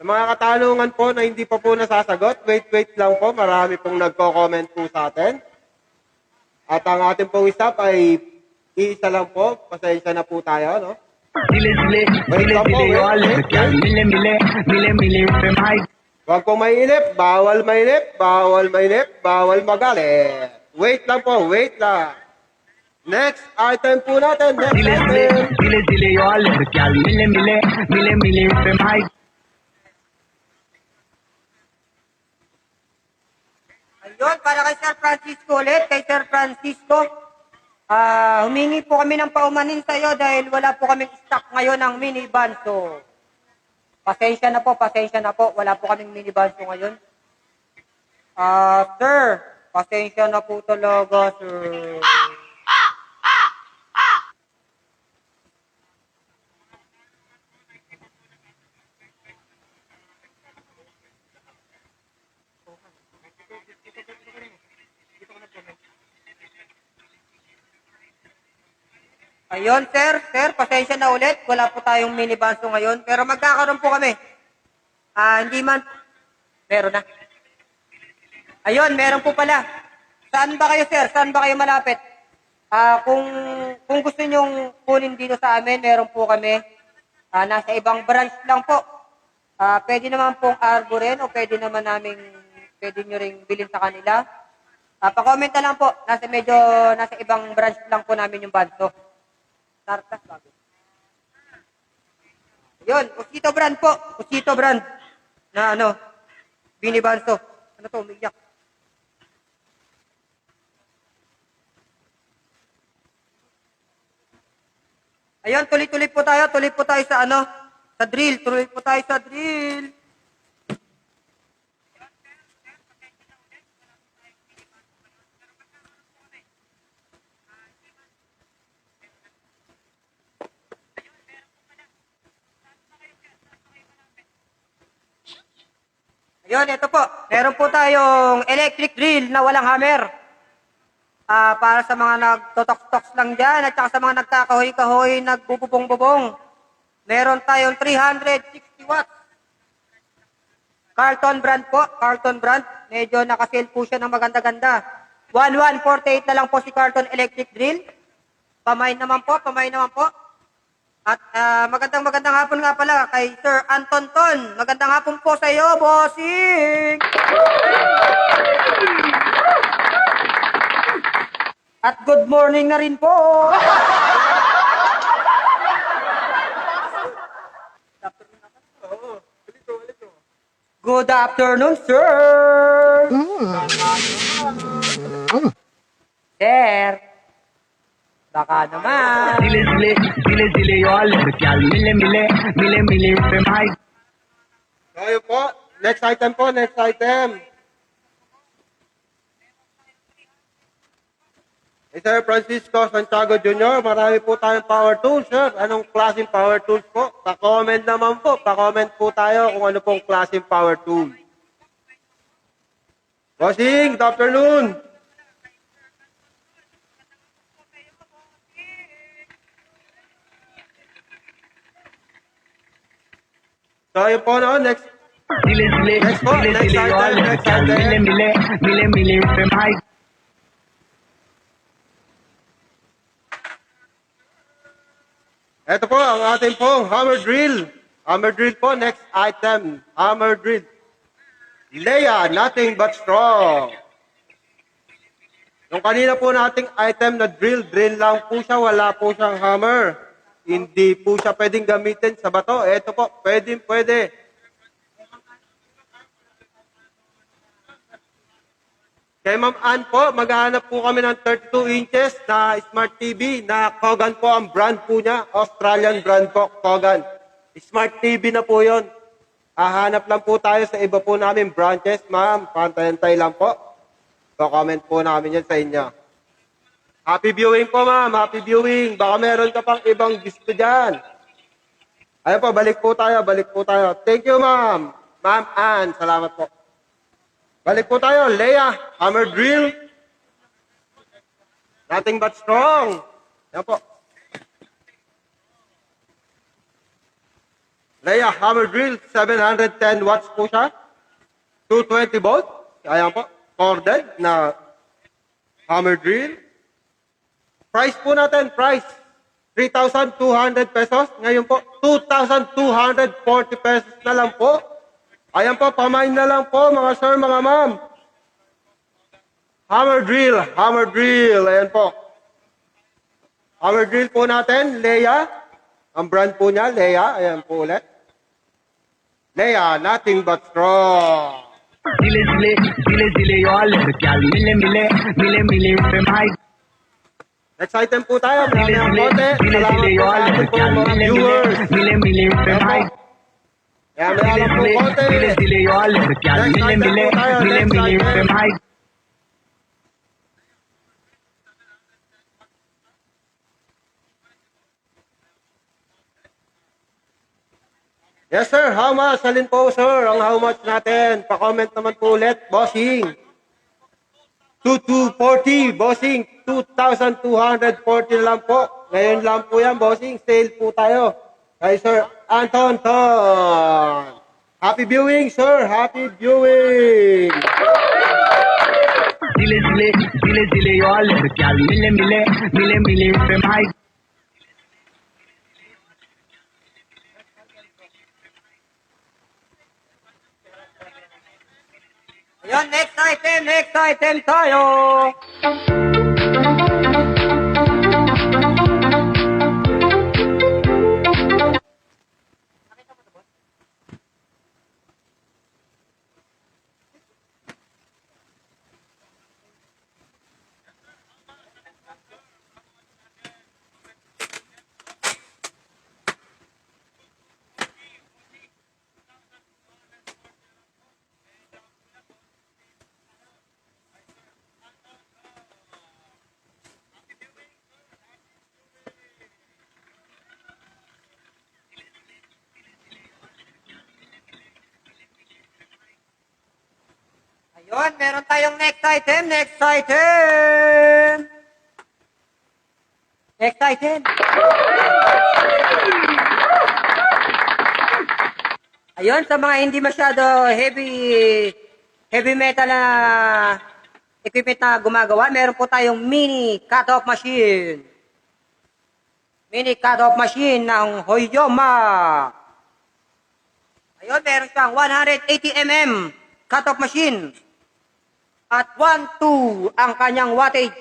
Sa mga katanungan po na hindi pa po nasasagot, wait lang po. Marami pong nagko-comment po sa atin. At ang ating pong staff ay iisa lang po. Pasensya na po tayo, no? Dile dile, dile dile yol, girl, mile mile, mile mile rupe mahal. Huwag pong mainip, bawal mainip, bawal mainip, bawal magalit. Wait lang po, wait lang. Next item po natin, next Dile dile, item. dile dile yol, girl, mile mile, mile mile rupe mahal. Ayun, para kay Sir Francisco ulit, kay Sir Francisco. Humingi po kami ng paumanin sa iyo dahil wala po kaming stock ngayon ng minivan. So, pasensya na po. Wala po kaming minivan so ngayon. Sir, pasensya na po talaga, sir. Ayun, sir, pasensya na ulit. Wala po tayong minivan so ngayon. Pero magkakaroon po kami. Hindi man, meron na. Ayun, meron po pala. Saan ba kayo, sir? Saan ba kayo malapit? Kung gusto nyong kunin dito sa amin, meron po kami. Nasa ibang branch lang po. Pwede naman pong Arboren o pwede nyo ring bilhin sa kanila. Pa-comment na lang po. Nasa ibang branch lang po namin yung banso. Tartas bago. Yun, Usito brand po. Usito brand. Na binibanso. Ano to, umiyak. Ayun, tuloy-tuloy po tayo. Tuloy po tayo sa sa drill. Tuloy po tayo sa drill. Ayun, ito po. Meron po tayong electric drill na walang hammer. Para sa mga nagtotoks-toks lang dyan at saka sa mga nagkakahoy-kahoy, nagbububong-bubong. Meron tayong 360 watts. Carlton brand po. Carlton brand. Medyo nakasale po siya ng maganda-ganda. 1148 na lang po si Carlton electric drill. Pamay naman po. At magandang hapon nga pala kay Sir Anton Ton. Magandang hapon po sa iyo, bossing! At good morning na rin po! Good afternoon, sir! Sir! Baka naman! Dile dile, dile dile yol, girl, mile mile, mile mile rupe mahal. So, yun po. Next item po, next item. Sir Francisco Santiago Jr., marami po tayong power tools, sir. Anong klaseng power tools po? Pa-comment naman po. Pa-comment po tayo kung ano pong klaseng power tool. Bossing, good afternoon. So, yun po, no? Next. Dile dile, Next po, dile next dile item, yol, next girl, item. mile mile, mile mile rupe mahal. Ito po, ang ating po, hammer drill. Hammer drill po, next item. Hammer drill. Leia, nothing but strong. Yung kanina po nating item na drill lang po siya, wala po siyang hammer. Hindi po siya pwedeng gamitin sa bato. Ito po, pwede. Kay Ma'am Ann po, maghahanap po kami ng 32 inches na Smart TV na Kogan po ang brand po niya. Australian brand po, Kogan. Smart TV na po yon. Hahanap lang po tayo sa iba po namin branches, ma'am. Pantay-antay lang po. So-comment po namin yan sa inyo. Happy viewing po, ma'am. Happy viewing. Baka meron ka pang ibang gusto dyan. Ayun po, balik po tayo. Thank you, ma'am. Ma'am Ann, salamat po. Balik po tayo. Leia, hammer drill. Nothing but strong. Yan po. Leia, hammer drill. 710 watts po siya. 220 volt. Ayan po. Corded na hammer drill. Price po natin, price. 3,200 pesos. Ngayon po, 2,240 pesos na lang po. Ayan po, pamain na lang po, mga sir, mga ma'am. Hammer drill, hammer drill. Ayan po. Hammer drill po natin, Leia. Ang brand po niya, Leia. Ayan po ulit. Leia, nothing but strong. Zile zile, zile zile yo gal mile mile, mile mile pe mai. Next item po tayo. Zile Marami ang zile, konti. zile Salamat zile yo po sa ating po gal mga mile viewers. mile, mile mile pe Ayan po. mai. Ayan, Zile may alam po zile, konti. zile zile yo gal mile mile, mile mile pe mai. Yes, sir. How much? Alin po, sir? Ang how much natin? Pa-comment naman po ulit. Bossing. 2,240. Bossing. 2,240 lang po. Ngayon lang po yan, bossing. Sale po tayo. Kay Sir Anton Ton. Happy viewing, sir. Happy viewing. Zile zile, zile zile yo gal mile mile, mile mile pe mai. Ayun, next item tayo. Ayun, meron tayong next item. Ayun, sa mga hindi masyado heavy metal na equipment na gumagawa, meron po tayong mini cut-off machine. Mini cut-off machine ng Hoyoma. Ayun, meron siyang 180 mm cut-off machine. At 1.2 ang kanyang wattage.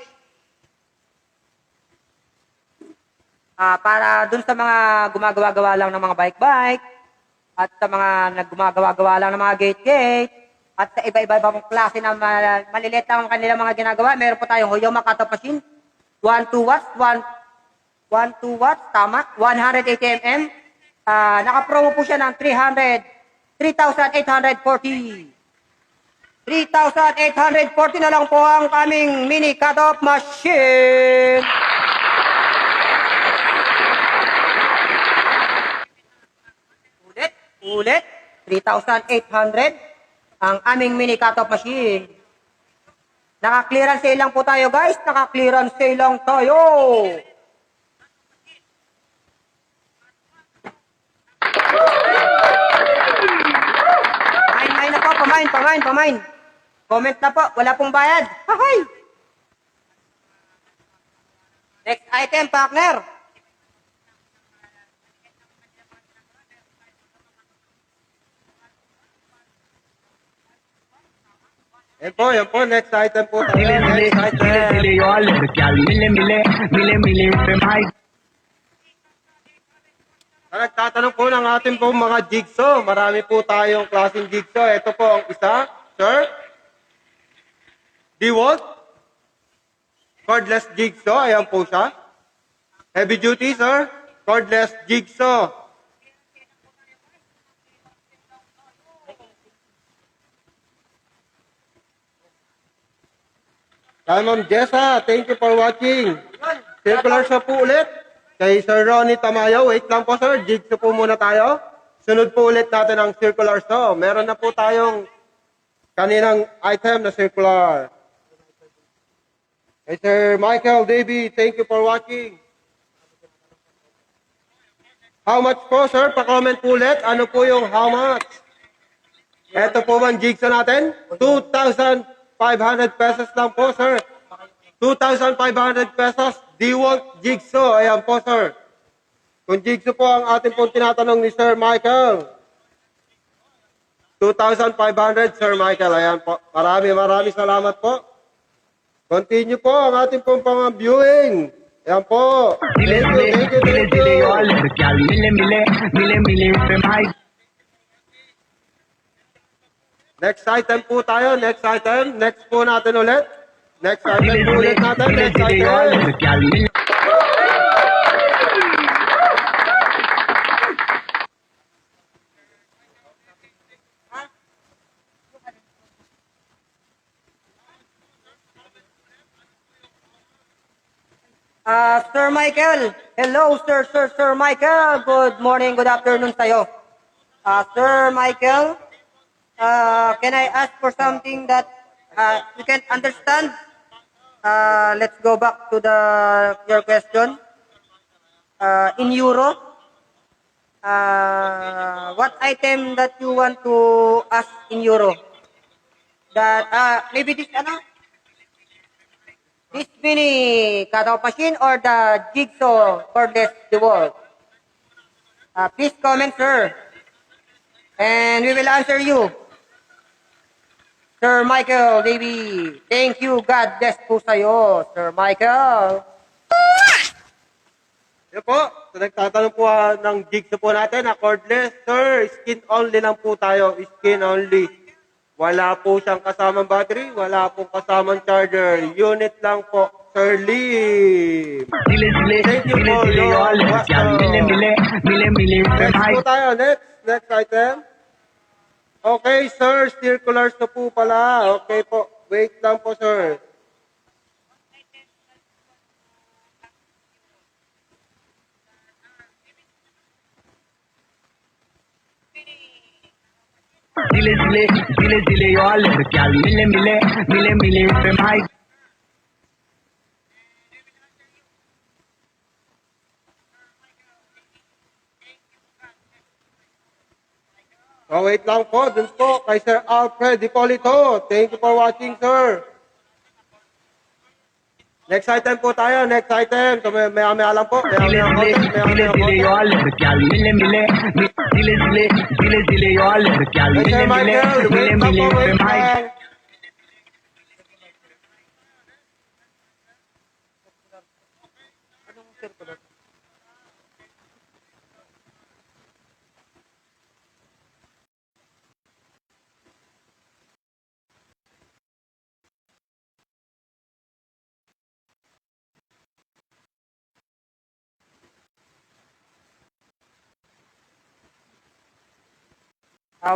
Para dun sa mga gumagawa-gawa lang ng mga bike-bike, at sa mga naggumagawa-gawa lang ng mga gate-gate, at sa iba-iba pang klase na maliliit lang ang kanilang mga ginagawa, meron po tayong Hoyoma cut-off machine. 1.2 watts, 1.2 watts, tama, 180 mm. Naka-promo po siya ng 3,840. 3,840 na lang po ang aming mini cut-off machine. Ulit, 3,800 ang aming mini cut-off machine. Naka-clearance sale lang po tayo, guys. Naka-clearance sale lang tayo. Pamain na po, pamain. Comment na po, wala pong bayad. Hahay! Next item, partner. Yan po. Next item po tayo. Zile zile, Next zile item. zile yo gal mile mile, mile mile pe mai. Nagtatanong po ng ating po mga jigsaw. Marami po tayong klaseng jigsaw. Ito po ang isa, sir. DeWalt. Cordless jigsaw. Ayan po siya. Heavy duty, sir. Cordless jigsaw. Kay Ma'am Jessa, thank you for watching. Circular siya po ulit. Kay Sir Ronnie Tamayo, wait lang po sir, jigsaw po muna tayo. Sunod po ulit natin ang circular saw. Meron na po tayong kaninang item na circular. Kay Sir Michael Davey, thank you for watching. How much po sir? Pa-comment po ulit. Ano po yung how much? Ito po bang jigsaw natin? 2,500 pesos lang po sir. 2,500 pesos DeWalt Jigsaw. Ayan po, sir. Kung Jigsaw po ang ating pong tinatanong ni Sir Michael. 2,500, Sir Michael. Ayan po. Maraming salamat po. Continue po ang ating pong pang-viewing. Ayan po. Dile Thank you, dile thank you, dile thank dile yo you. alergial mile mile mile mile pe mai Next item po tayo. Next item. Next po natin ulit. Next item dile po dile ulit natin. dile Next dile yo item. alergial mile Sir Michael. Hello, Sir Michael. Good morning, good afternoon sa'yo. Sir Michael, can I ask for something that you can understand? Let's go back to your question. In euro, what item that you want to ask in euro? That maybe this this mini cutout machine or the jigsaw cordless DeWalt? Please comment, sir. And we will answer you. Sir Michael, baby. Thank you. God bless po sa'yo, Sir Michael. Yan po. So, nagtatanong po ng jigsaw po natin na cordless. Sir, skin only lang po tayo. Skin only. Wala po siyang kasamang battery. Wala po kasamang charger. Unit lang po. Sir Lee. dile dile Thank you dile for dile yo your alergial mile mile mile mile pe Next mai po tayo. Next item. Okay, sir. Circulars na po pala. Okay po. Wait lang po, sir. dile dile dile dile yo alergial mile mile mile mile pe mai Oh, wait lang po. Dun po kay Sir Alfred Hipolito. Thank you for watching, sir. Next item po tayo. Next item. So, maya lang po. dile dile dile dile yo alergial mile mile dile dile dile dile yo alergial Hey, mile Sir mile Michael. mile Wait lang mile po. pe Wait mai lang. Wait, sir.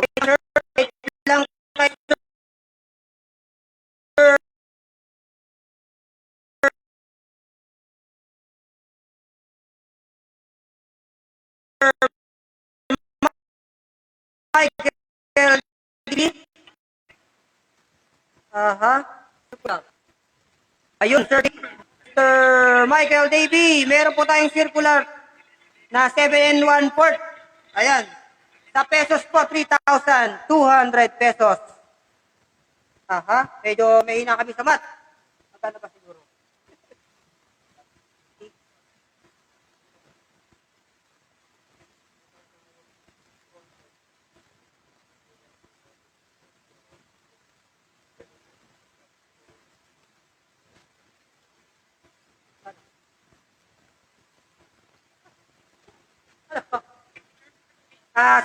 Wait lang kayo, sir. Michael. Aha. Ayun, sir. Sir Michael Davey, meron po tayong circular na 7 and 1 port. Ayan. Sa pesos po, 3,200 pesos. Aha. Medyo may hina kami sa mat. Magkano pa siguro?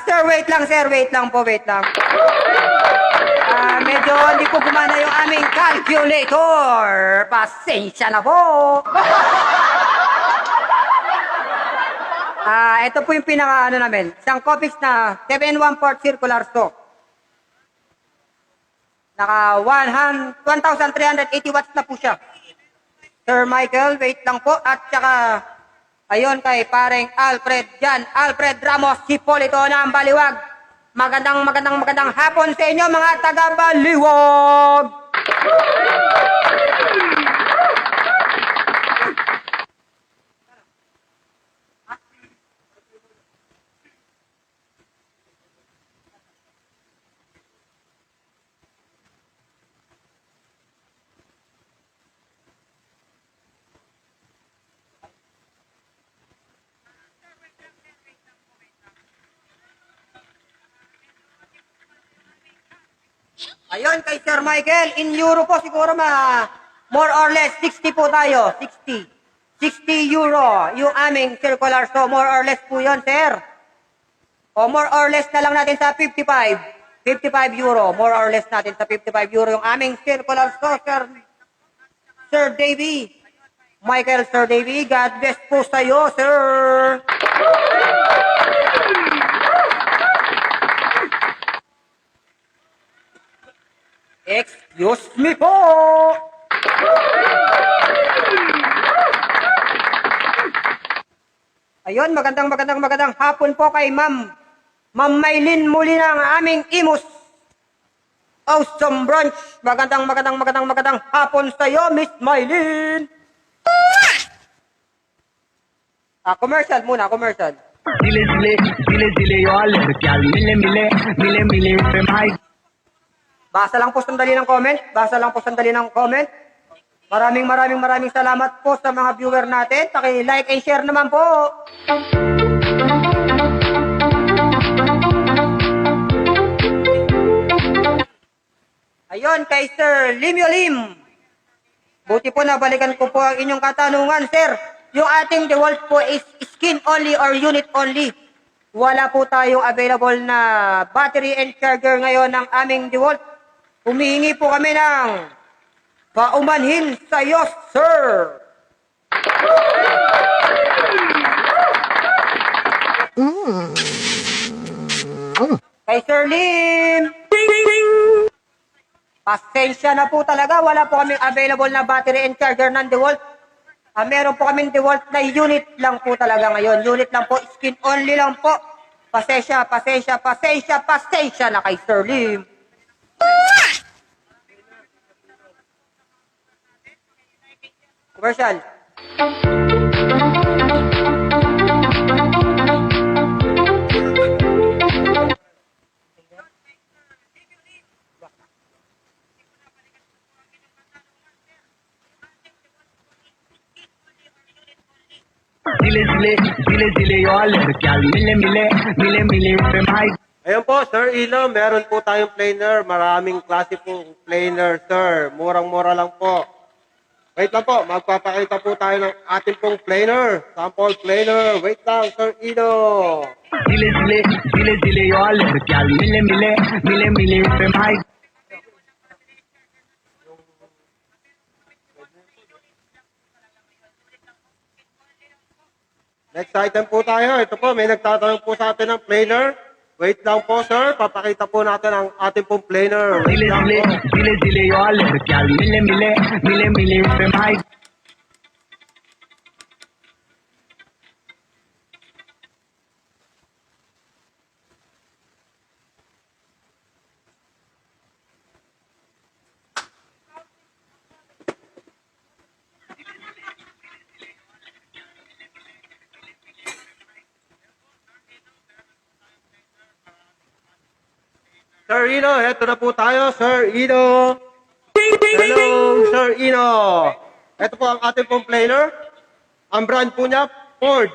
Sir, wait lang po, wait lang. Medyo hindi po gumana yung aming calculator. Pasensya na po. Ito po yung pinaka namin. Isang copies na 7-1 port circular stock. Naka 1,380 watts na po siya. Sir Michael, wait lang po. At saka, ayon kay pareng Alfred Ramos Hipolito ng Baliwag. Magandang hapon sa inyo mga taga Baliwag. Ayun, kay Sir Michael, in euro po siguro more or less 60 po tayo. 60. 60 euro yung aming circular. So, more or less po yun, sir. O more or less na lang natin sa 55. 55 euro. More or less natin sa 55 euro yung aming circular. So, Sir Davy. Michael, Sir Davy, God bless po sa'yo, sir. Excuse me po. Ayun, magandang hapon po kay Ma'am Maylin muli ng aming Imus Awesome Branch. Magandang hapon sa iyo, Miss Maylin. Commercial muna, commercial. Dile dile, dile dile yo al lड़कियाँ मिले मिले मिले मिले पे भाई Basa lang po sandali ng comment. Maraming salamat po sa mga viewer natin. Paki-like and share naman po. Ayun, kay Sir Limyo Lim. Buti po nabalikan ko po ang inyong katanungan, sir. Yung ating DeWalt po is skin only or unit only. Wala po tayong available na battery and charger ngayon ng aming DeWalt. Humihingi po kami ng paumanhin sa iyo, sir. Kay Sir Lim. Pasensya na po talaga. Wala po kaming available na battery and charger ng DeWalt. Meron po kaming DeWalt na unit lang po talaga ngayon. Unit lang po. Skin only lang po. Pasensya na kay Sir Lim. Commercial. dile dile dile dile yo al lड़कियाँ मिले मिले मिले मिले पे भाई Ayun po, Sir Ilo, meron po tayong planer. Maraming klase pong planer, sir. Murang-mura lang po. Wait lang po, magpapakita po tayo ng ating pong planer. Sample planer. Wait lang, Sir Ilo. dile dile dile dile yo al lड़कियाँ मिले मिले मिले मिले पे भाई Next item po tayo. Ito po, may nagtatanong po sa atin ng planer. Wait lang po, sir. Papakita po natin ang ating pong planer. Wait dile lang dile po. dile dile yo al lड़कियाँ मिले मिले मिले मिले पे भाई Sir Ino, eto na po tayo, Sir Ino. Hello, Sir Ino. Ito po ang ating pong planer. Ang brand po niya, Ford.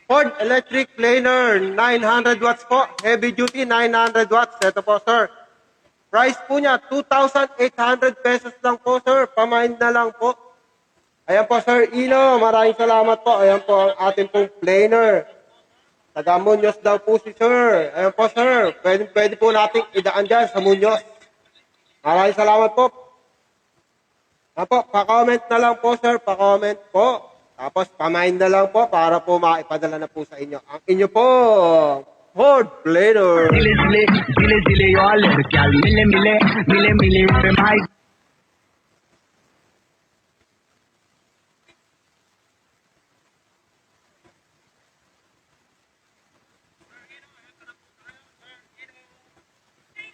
Ford Electric Planer, 900 watts po. Heavy duty, 900 watts. Ito po, sir. Price po niya, 2,800 pesos lang po, sir. Pamain na lang po. Ayan po, Sir Ino. Maraming salamat po. Ayan po ang ating pong planer. Taga Muñoz daw po si sir. Ayan po, sir. Pwede po nating idaan dyan sa Muñoz. Maraming salamat po. Ayan po, pa-comment na lang po, sir. Pa-comment po. Tapos, pamain na lang po para po maipadala na po sa inyo. Ang inyo po, Ford Planer. dile dile dile dile yo al lड़कियाँ मिले मिले मिले मिले पे भाई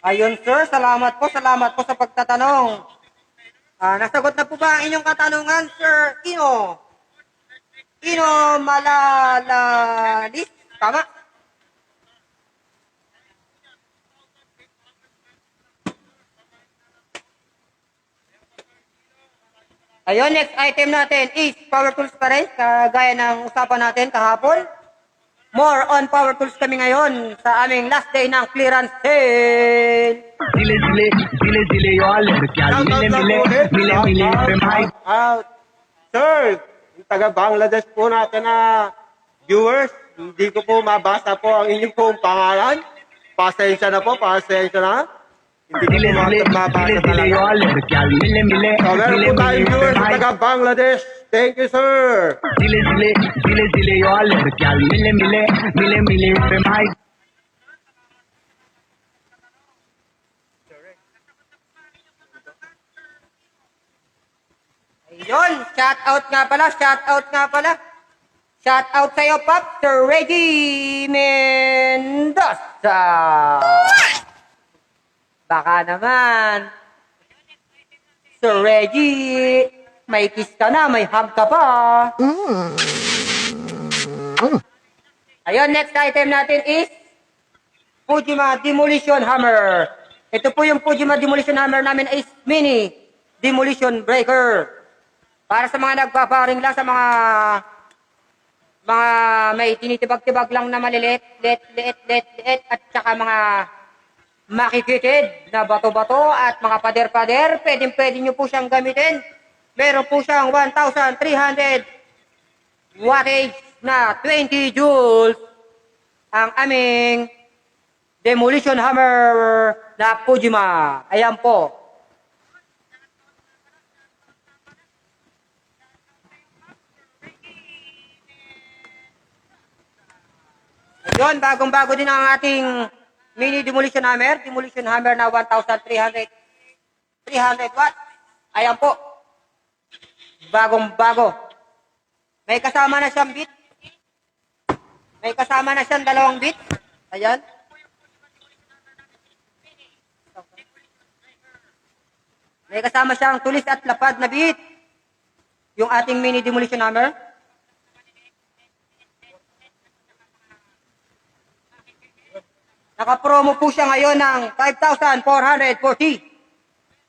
Ayun, sir. Salamat po sa pagtatanong. Nasagot na po ba ang inyong katanungan, Sir Ino? Ino Malalalis? Tama? Ayun, next item natin is power tools pa rin, kagaya ng usapan natin kahapon. More on power tools kami ngayon sa aming last day ng clearance sale. Dile dile, dile dile yo alergyal. Shout out Mile lang mile, po ulit. mile Shout mile, out, femay. shout out. Sir, yung taga Bangladesh po natin na viewers, hindi ko po mabasa po ang inyong pong pangalan. Pasensya na po, pasensya na. Hindi ko Dile po dile, mabasa dile dile yo talaga. alergyal. Mile mile, So, meron mile po tayong mile, viewers sa femay. taga Bangladesh. Thank you, sir. Dile dile, dile dile yo alergyal. Mile mile, mile mile, femay. Ayun, shout out nga pala, shout out nga pala. Shout out sa'yo, Pop, Sir Reggie Mendoza. Baka naman. Sir Reggie, may kiss ka na, may hug ka pa. Ayun, next item natin is Fujima Demolition Hammer. Ito po yung Fujima Demolition Hammer namin is mini demolition breaker. Para sa mga nagpaparing lang sa mga may tinitibag-tibag lang na maliliit, liit, at saka mga makikitid na bato-bato at mga pader-pader, pwede nyo po siyang gamitin. Meron po siyang 1,300 wattage na 20 joules ang aming demolition hammer na Fujima. Ayan po. Ayun, bagong-bago din ang ating mini demolition hammer. Demolition hammer na 1,300 watts. Ayan po. Bagong-bago. May kasama na siyang bit. May kasama na siyang 2 bit. Ayan. May kasama siyang tulis at lapad na bit. Yung ating mini demolition hammer. Naka-promo po siya ngayon ng 5,440.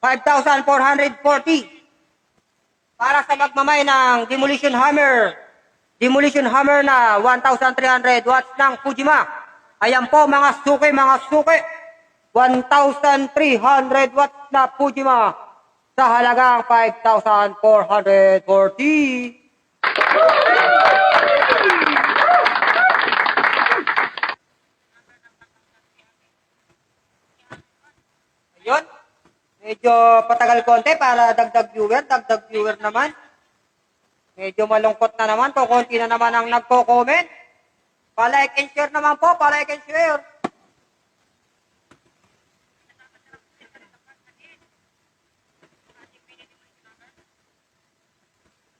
5,440. Para sa magmamay ng demolition hammer. Demolition hammer na 1,300 watts ng Fujima. Ayan po mga suki, mga suki. 1,300 watts na Fujima sa halagang 5,440. Ayun. Medyo patagal konti para dagdag viewer naman. Medyo malungkot na naman to, konti na naman ang nagko-comment. Pa-like and share naman po, pa-like and share.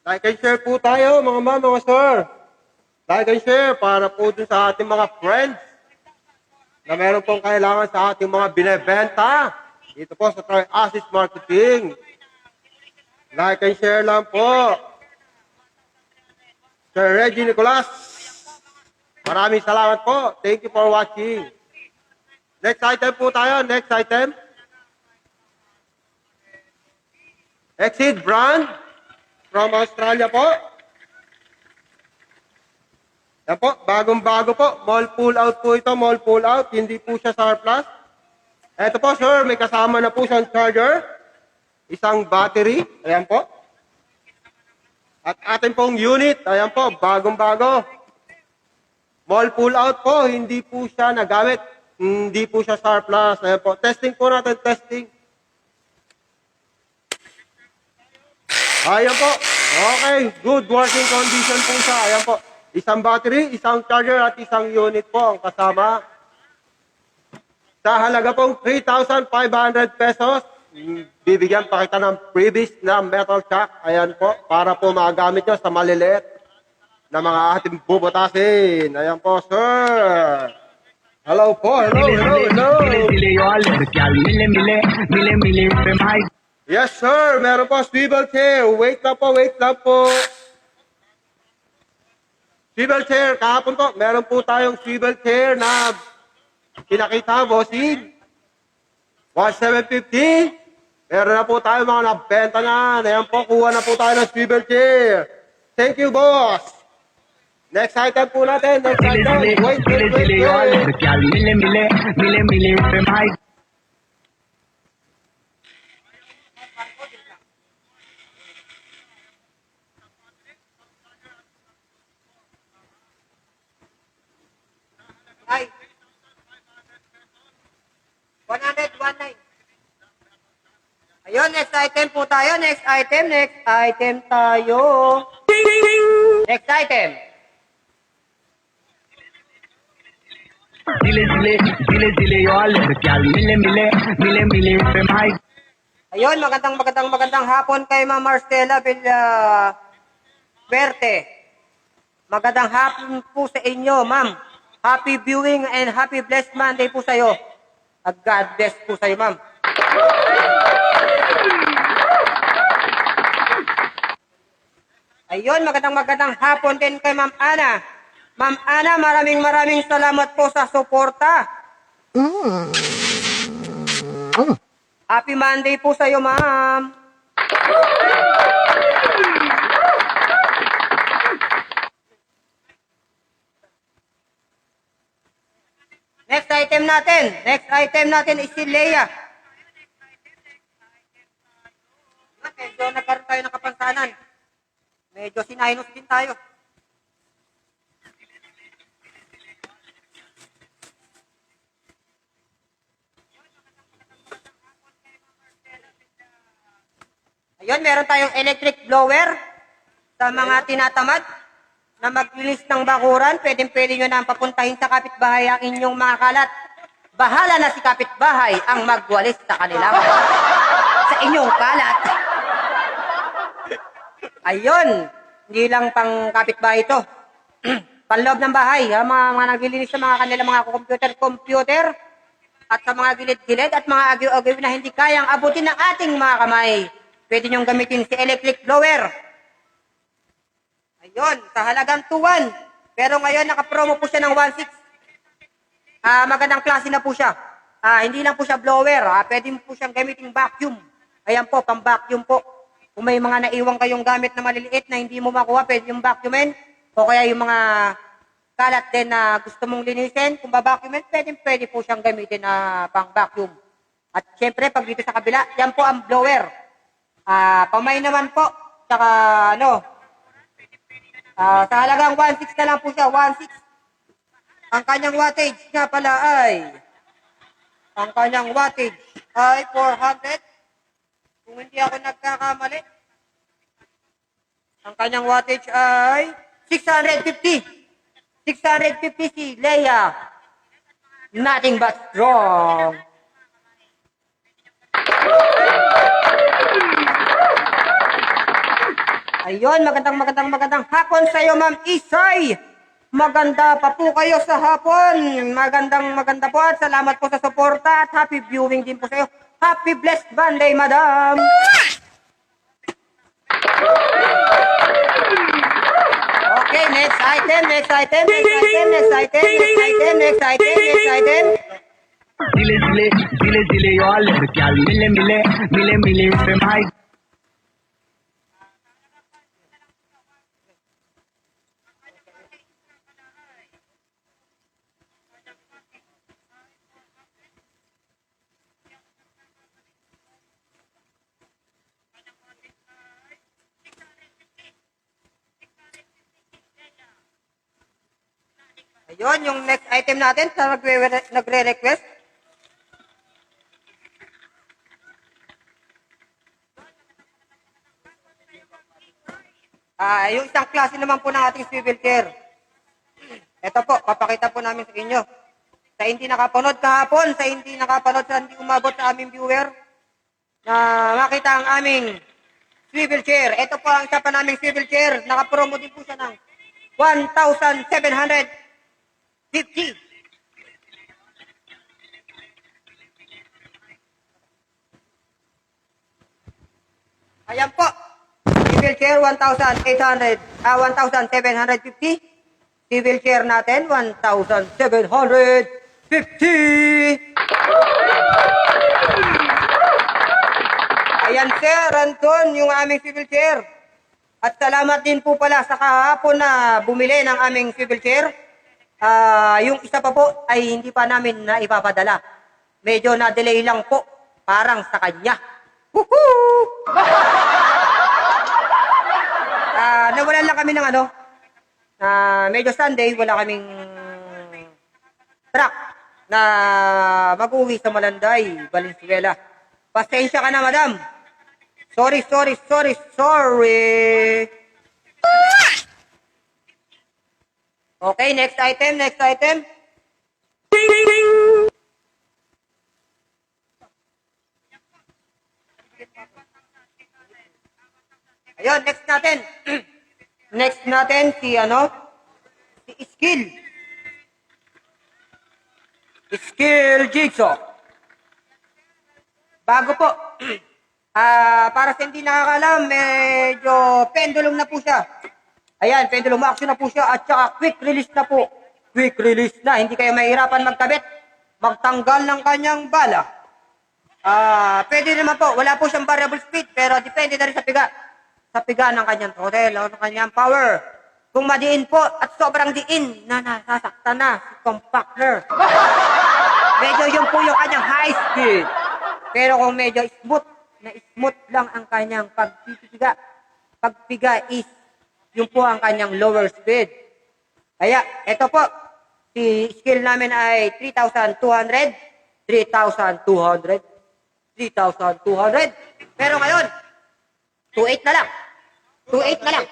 Like and share po tayo, mga ma'am, mga sir. Like and share para po dun sa ating mga friends na meron pong kailangan sa ating mga binebenta. Dito po sa Tri-Assist Marketing. Like and share lang po. Sir Reggie Nicolas. Maraming salamat po. Thank you for watching. Next item po tayo. Next item. Exit brand from Australia po. Yan po, bagong-bago po. Mall pull out po ito, mall pull out. Hindi po siya surplus. Ito po, sir, may kasama na po siyang charger. Isang battery. Ayan po. At atin pong unit. Ayan po, bagong-bago. Mall pull out po, hindi po siya nagamit. Hindi po siya surplus. Ayan po, testing po natin, testing. Ayan po. Okay, good working condition po siya. Ayan po. Isang battery, isang charger at isang unit po ang kasama. Sa halaga pong 3,500 pesos, bibigyan pa kita ng freebies na metal chuck. Ayan po, para po magamit nyo sa maliliit na mga ating bubutasin. Ayan po, sir. Hello po, hello, hello, hello. Dile dile yo alergyal. Mile mile, mile mile, femay. Yes, sir. Meron po swivel chair. Wait lang po, wait lang po. Swivel chair. Kahapon po, meron po tayong swivel chair na pinakita, bossing. 1,750. Meron na po tayo mga nabenta na. Ayan po, kuha na po tayo ng swivel chair. Thank you, boss. Next item po natin. Next Dile item. dile, Wait, dile wait, wait, dile y'all. wait. Girl, mille mille, mille mille, पे भाई. Ay. 119. Ayun, next item po tayo. Next item tayo. Next item. Dile dile, dile dile y'all. Girl, mille mille, mille mille, पे भाई. Ayun, magandang hapon kay Ma'am Marcela Verte. Magandang hapon po sa inyo, ma'am. Happy viewing and happy blessed Monday po sa iyo. At God bless po sa iyo, ma'am. Ayun, magandang hapon din kay Ma'am Ana. Ma'am Ana, maraming salamat po sa suporta. Happy Monday po sa iyo, ma'am. Next item natin is si Leia. Medyo nagkaroon tayo ng kapansanan. Medyo sinahinos din tayo. Ayun, meron tayong electric blower sa mga tinatamad na maglinis ng bakuran. Pwede nyo na papuntahin sa kapitbahay ang inyong mga kalat. Bahala na si kapitbahay ang magwalis sa kanilang sa inyong kalat. Ayun, hindi lang pang kapitbahay ito. Panloob ng bahay, ha? Mga naglilinis sa mga kanilang mga computer at sa mga gilid-gilid at mga agyo-agyo na hindi kayang abutin ng ating mga kamay. Pwede nyong gamitin si electric blower. Ayun, sa halagang 2-1. Pero ngayon, nakapromo po siya ng 1.6. Magandang klase na po siya. Hindi lang po siya blower. Pwede po siyang gamitin vacuum. Ayan po, pang vacuum po. Kung may mga naiwang kayong gamit na maliliit na hindi mo makuha, pwede yung vacuumin. O kaya yung mga kalat din na gusto mong linisin, kung ba-vacuumin, pwede po siyang gamitin na pang vacuum. At syempre, pag dito sa kabila, yan po ang blower. Pamay naman po. Tsaka sa halagang 1.6 na lang po siya. 1.6. Ang kanyang wattage nga pala ay 400. Kung hindi ako nagkakamali. Ang kanyang wattage ay 650. 650 si Leia. Nothing but strong. Ayun, magandang hapon sa iyo, Ma'am Isay. Maganda pa po kayo sa hapon. Maganda po at salamat po sa suporta at happy viewing din po sa iyo. Happy blessed Monday, Madam. Okay, next item. Dile dile, dile dile y'all. Girl, mille mille, mille mille, पे भाई. Ayun, yung next item natin sa nagre-request. Yung isang klase naman po ng ating swivel chair. Ito po, papakita po namin sa inyo. Sa hindi nakapanood kahapon, sa hindi umabot sa aming viewer, na makita ang aming swivel chair. Ito po ang isa pa naming swivel chair. Nakapromo din po siya ng 1,750. Ayan po. Swivel chair 1,750. Swivel chair natin 1,750. Ayan sir, Anton, yung aming swivel chair. At salamat din po pala sa kahapon na bumili ng aming swivel chair. Yung isa pa po ay hindi pa namin na ipapadala. Medyo na-delay lang po, parang sa kanya. Woohoo! Nawalan lang kami ng medyo Sunday, wala kaming truck na mag-uwi sa Malanday, Valenzuela. Pasensya ka na, madam. Sorry. Okay, next item. Ayun, next natin. Next natin si Skill. Skill Jigsaw. Bago po. Para sa hindi nakakalam, medyo pendulum na po siya. Ayan, pendulum action na po siya at saka quick release na po. Quick release na. Hindi kayo mahirapan magkabit. Magtanggal ng kanyang bala. Pwede naman po. Wala po siyang variable speed pero depende na rin sa piga. Sa piga ng kanyang throttle o ng kanyang power. Kung madiin po at sobrang diin na nasasaktan na si compactor. Medyo yun po yung kanyang high speed. Pero kung medyo smooth lang ang kanyang pagpiga is yun po ang kanyang lower speed. Kaya, ito po, si skill namin ay 3,200. Pero ngayon, 2,800 na lang. 2,800 na lang.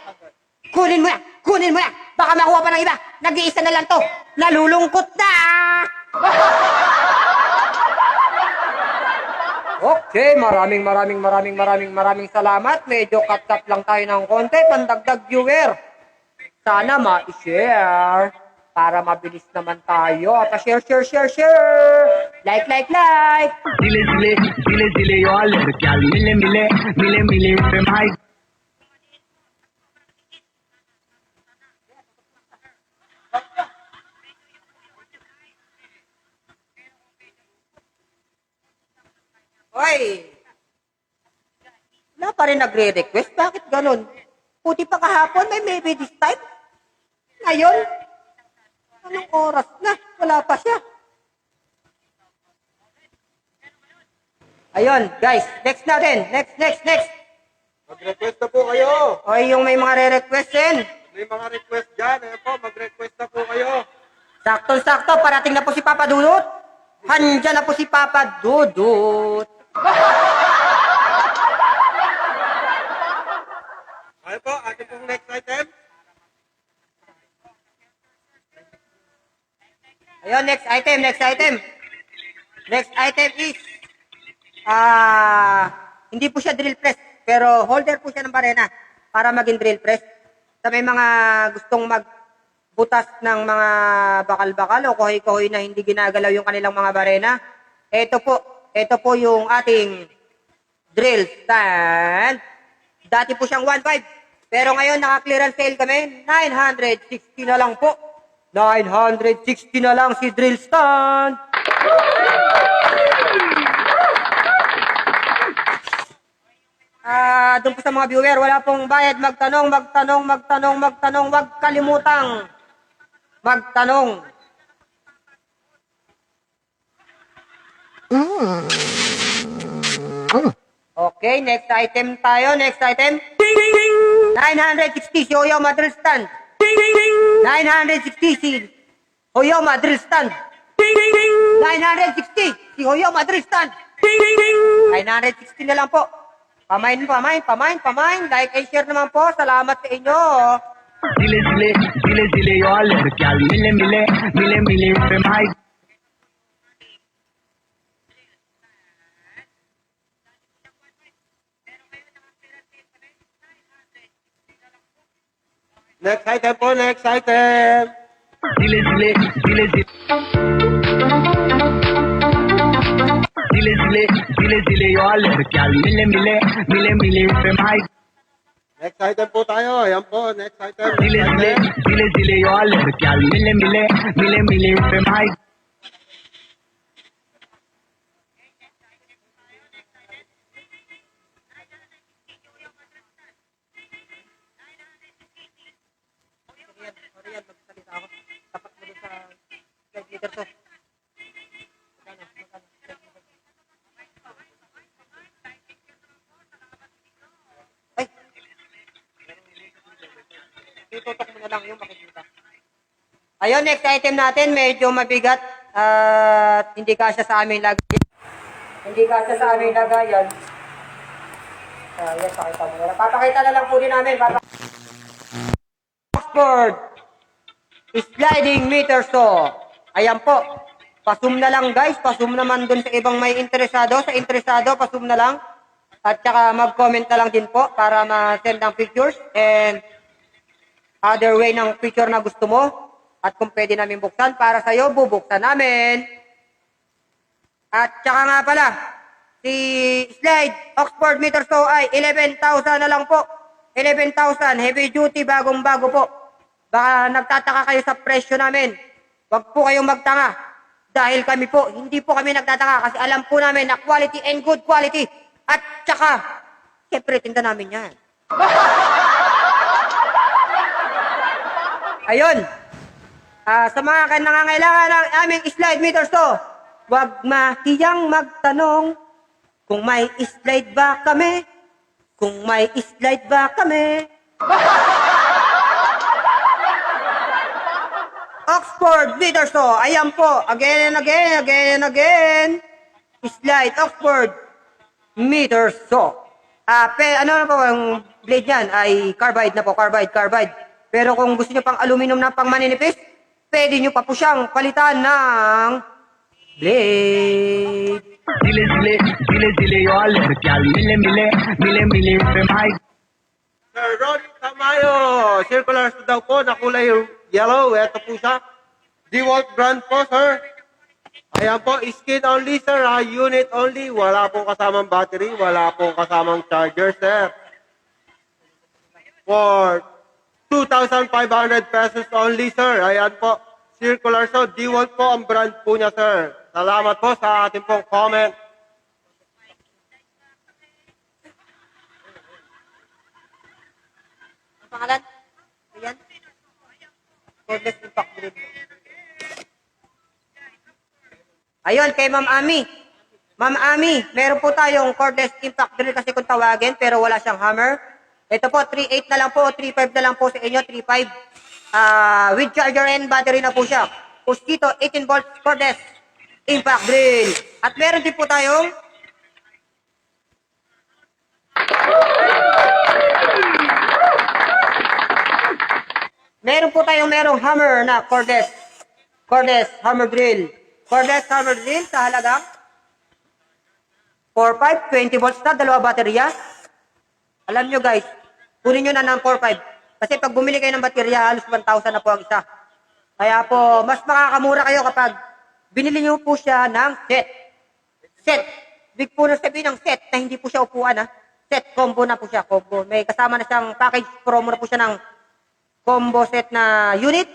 Kunin mo na. Baka makuha pa ng iba. Nag-iisa na lang to. Nalulungkot na. Okay, maraming salamat. Medyo cut lang tayo ng konti. Pandagdag viewer. Sana ma-share. Para mabilis naman tayo. Pa-share. Like. Dile yo al herkyal mile pe mai. Hoy! Wala pa rin nagre-request. Bakit ganun? Puti pa kahapon, may maybe this time. Ngayon? Anong oras na? Wala pa siya. Ayun, guys. Next natin. Next. Mag-request na po kayo. O yung may mga re-requestin. May mga request dyan. Ayan po, mag-request na po kayo. Sakto, parating na po si Papa Dudut. Handyan na po si Papa Dudut. Ayan po, ating pong next item. Ayun, next item. Next item is, hindi po siya drill press, pero holder po siya ng barena para maging drill press. Sa may mga gustong magbutas ng mga bakal-bakal o kahoy-kahoy na hindi ginagalaw yung kanilang mga barena, ito po yung ating drill stand. Dati po siyang 1.5, pero ngayon naka-clearance sale kami, 960 na lang po. 960 na lang si drill stand. Doon po sa mga viewer, wala pong bayad. Magtanong. Huwag kalimutang magtanong. Okay, next item tayo. 960 si Oyama drill stand. 960 si Oyama drill stand. 960 si Oyama drill stand. 960 na lang po. Pamain. Like and share naman po. Salamat sa inyo. Dile yo al herkyal mile pe mai. Next item po, next item. Dile yo al herkyal mile pe mai. Next item po tayo. Ayan po, next item. Dile yo al herkyal mile pe mai. meter to. Ay! Itutok mo na lang yung makikita. Ayun, next item natin, medyo mabigat at hindi kasya sa aming lagayan. Hindi kasya sa aming lagayan. Yes, pakita mo na. Papakita na lang po din namin. Oxford sliding meter saw. Ayan po. Pasum na lang guys. Pasum naman dun sa ibang may interesado. Sa interesado, pasum na lang. At saka mag-comment na lang din po para ma-send ng pictures and other way ng picture na gusto mo. At kung pwede namin buksan para sa'yo, bubuksan namin. At saka nga pala, si Slide Oxford meter saw ay 11,000 na lang po. 11,000 heavy duty bagong-bago po. Baka nagtataka kayo sa presyo namin. Huwag po kayong magtanga. Dahil kami po, hindi po kami nagtataka kasi alam po namin na quality and good quality. At saka, siyempre tinda namin yan. Ayun. Sa mga nangangailangan ng aming slide meter saw, huwag mahiyang magtanong kung may slide ba kami. Kung may slide ba kami. Oxford meter saw. Ayan po. Again and again, again and again. Slide Oxford meter saw. Ano na po ang blade niyan? Ay carbide na po. Carbide. Pero kung gusto niyo pang aluminum na pang maninipis, pwede niyo pa po siyang palitan ng blade. Dile dile, dile dile yo alergial. Mile mile, mile mile pe mai. Sir Ronnie Tamayo, circular daw po na kulay yellow. Ito po siya. DeWalt brand po, sir. Ayan po, skin only, sir. Unit only. Wala pong kasamang battery. Wala pong kasamang charger, sir. For 2,500 pesos only, sir. Ayan po. Circular saw. DeWalt po ang brand po niya, sir. Salamat po sa ating pong comment. Ang pangalan? Ayan. Cordless impact drill. Ayun, kay Ma'am Ami. Ma'am Ami, meron po tayong cordless impact drill kasi kung tawagin, pero wala siyang hammer. Ito po, 3.8 na lang po, 3.5 na lang po sa inyo, 3.5. With charger and battery na po siya. Mosquito 18 volts cordless impact drill. At meron din po tayong merong hammer na cordless hammer drill. Cordless hammer drill sa halagang 4.5, 20 volts na, dalawa baterya. Alam nyo guys, kunin nyo na ng 4.5. Kasi pag bumili kayo ng baterya, halos 1,000 na po ang isa. Kaya po, mas makakamura kayo kapag binili nyo po siya ng set. Set. Big po na sabihin ng set na hindi po siya upuan ha. Set, combo na po siya, combo. May kasama na siyang package, promo na po siya ng combo set na unit,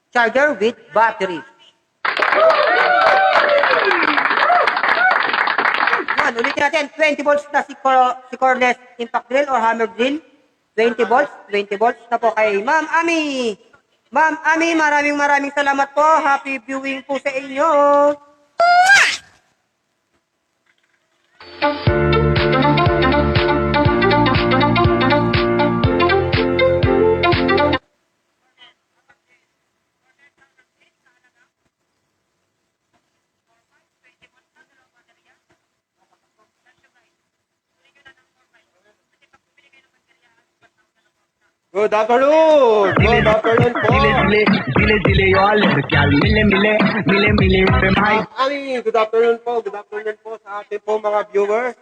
charger with battery. Yan, ulitin natin, 20 volts na si cordless impact drill or hammer drill. 20 volts na po kay Ma'am Ami. Ma'am Ami, maraming salamat po. Happy viewing po sa inyo. Good afternoon! Good afternoon po! Dile dile yo alergial. Mile mile, mile mile pe mai. Good afternoon po. Good afternoon po sa ating po mga viewers.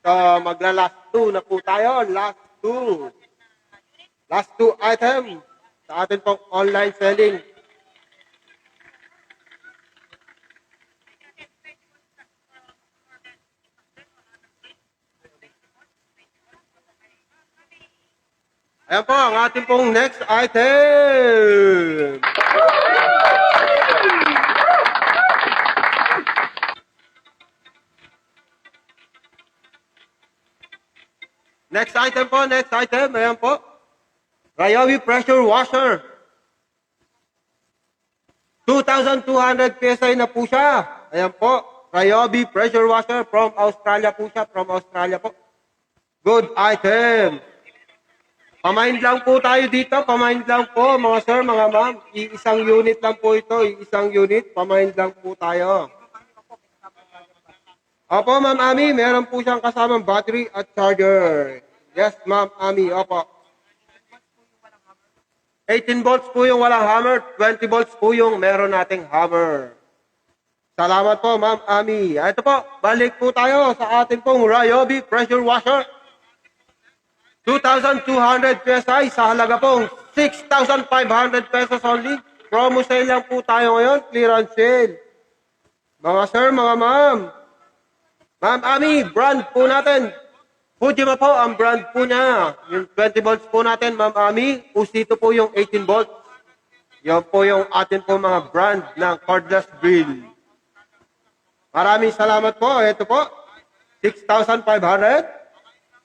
So, magla-last 2 na po tayo. Last 2. Last 2 item sa ating pong online selling. Ayan po ang ating pong next item. Next item. Ayan po. Ryobi pressure washer. 2,000 2,200 PSI na po siya. Ayan po. Ryobi pressure washer from Australia po siya. From Australia po. Good item. Pamind lang po tayo dito. Pamind lang po, mga sir, mga ma'am. Iisang unit lang po ito. Iisang unit. Pamind lang po tayo. Opo, Ma'am Ami. Meron po siyang kasamang battery at charger. Yes, Ma'am Ami. Opo. 18 volts po yung walang hammer. 20 volts po yung meron nating hammer. Salamat po, Ma'am Ami. Ito po, balik po tayo sa ating pong Ryobi pressure washer. 2,200 PSI sa halaga pong 6,500 pesos only. Promo sale lang po tayo ngayon, clearance sale. Mga sir, mga ma'am. Ma'am Ami, brand po natin. Fujima po ang brand po niya. Yung 20 volts po natin, Ma'am Ami. Usito po yung 18 volts. Yan po yung atin po mga brand ng cordless drill. Maraming salamat po. Ito po, 6,500.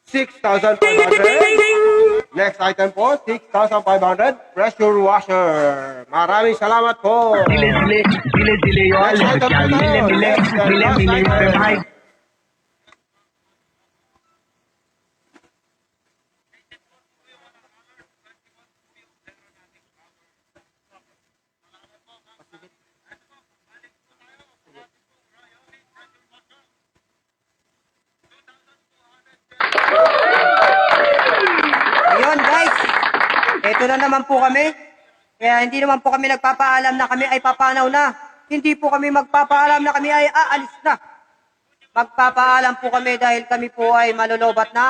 6,500. Next item po, 6,500. Pressure washer. Maraming salamat po. Dile dile, dile dile yo al herkyal. Mile mile, mile mile pe bhai. Ayun guys, eto na naman po kami. Kaya hindi naman po kami nagpapaalam na kami ay papanaw na. Hindi po kami magpapaalam na kami ay aalis na. Magpapaalam po kami dahil kami po ay malolobat na.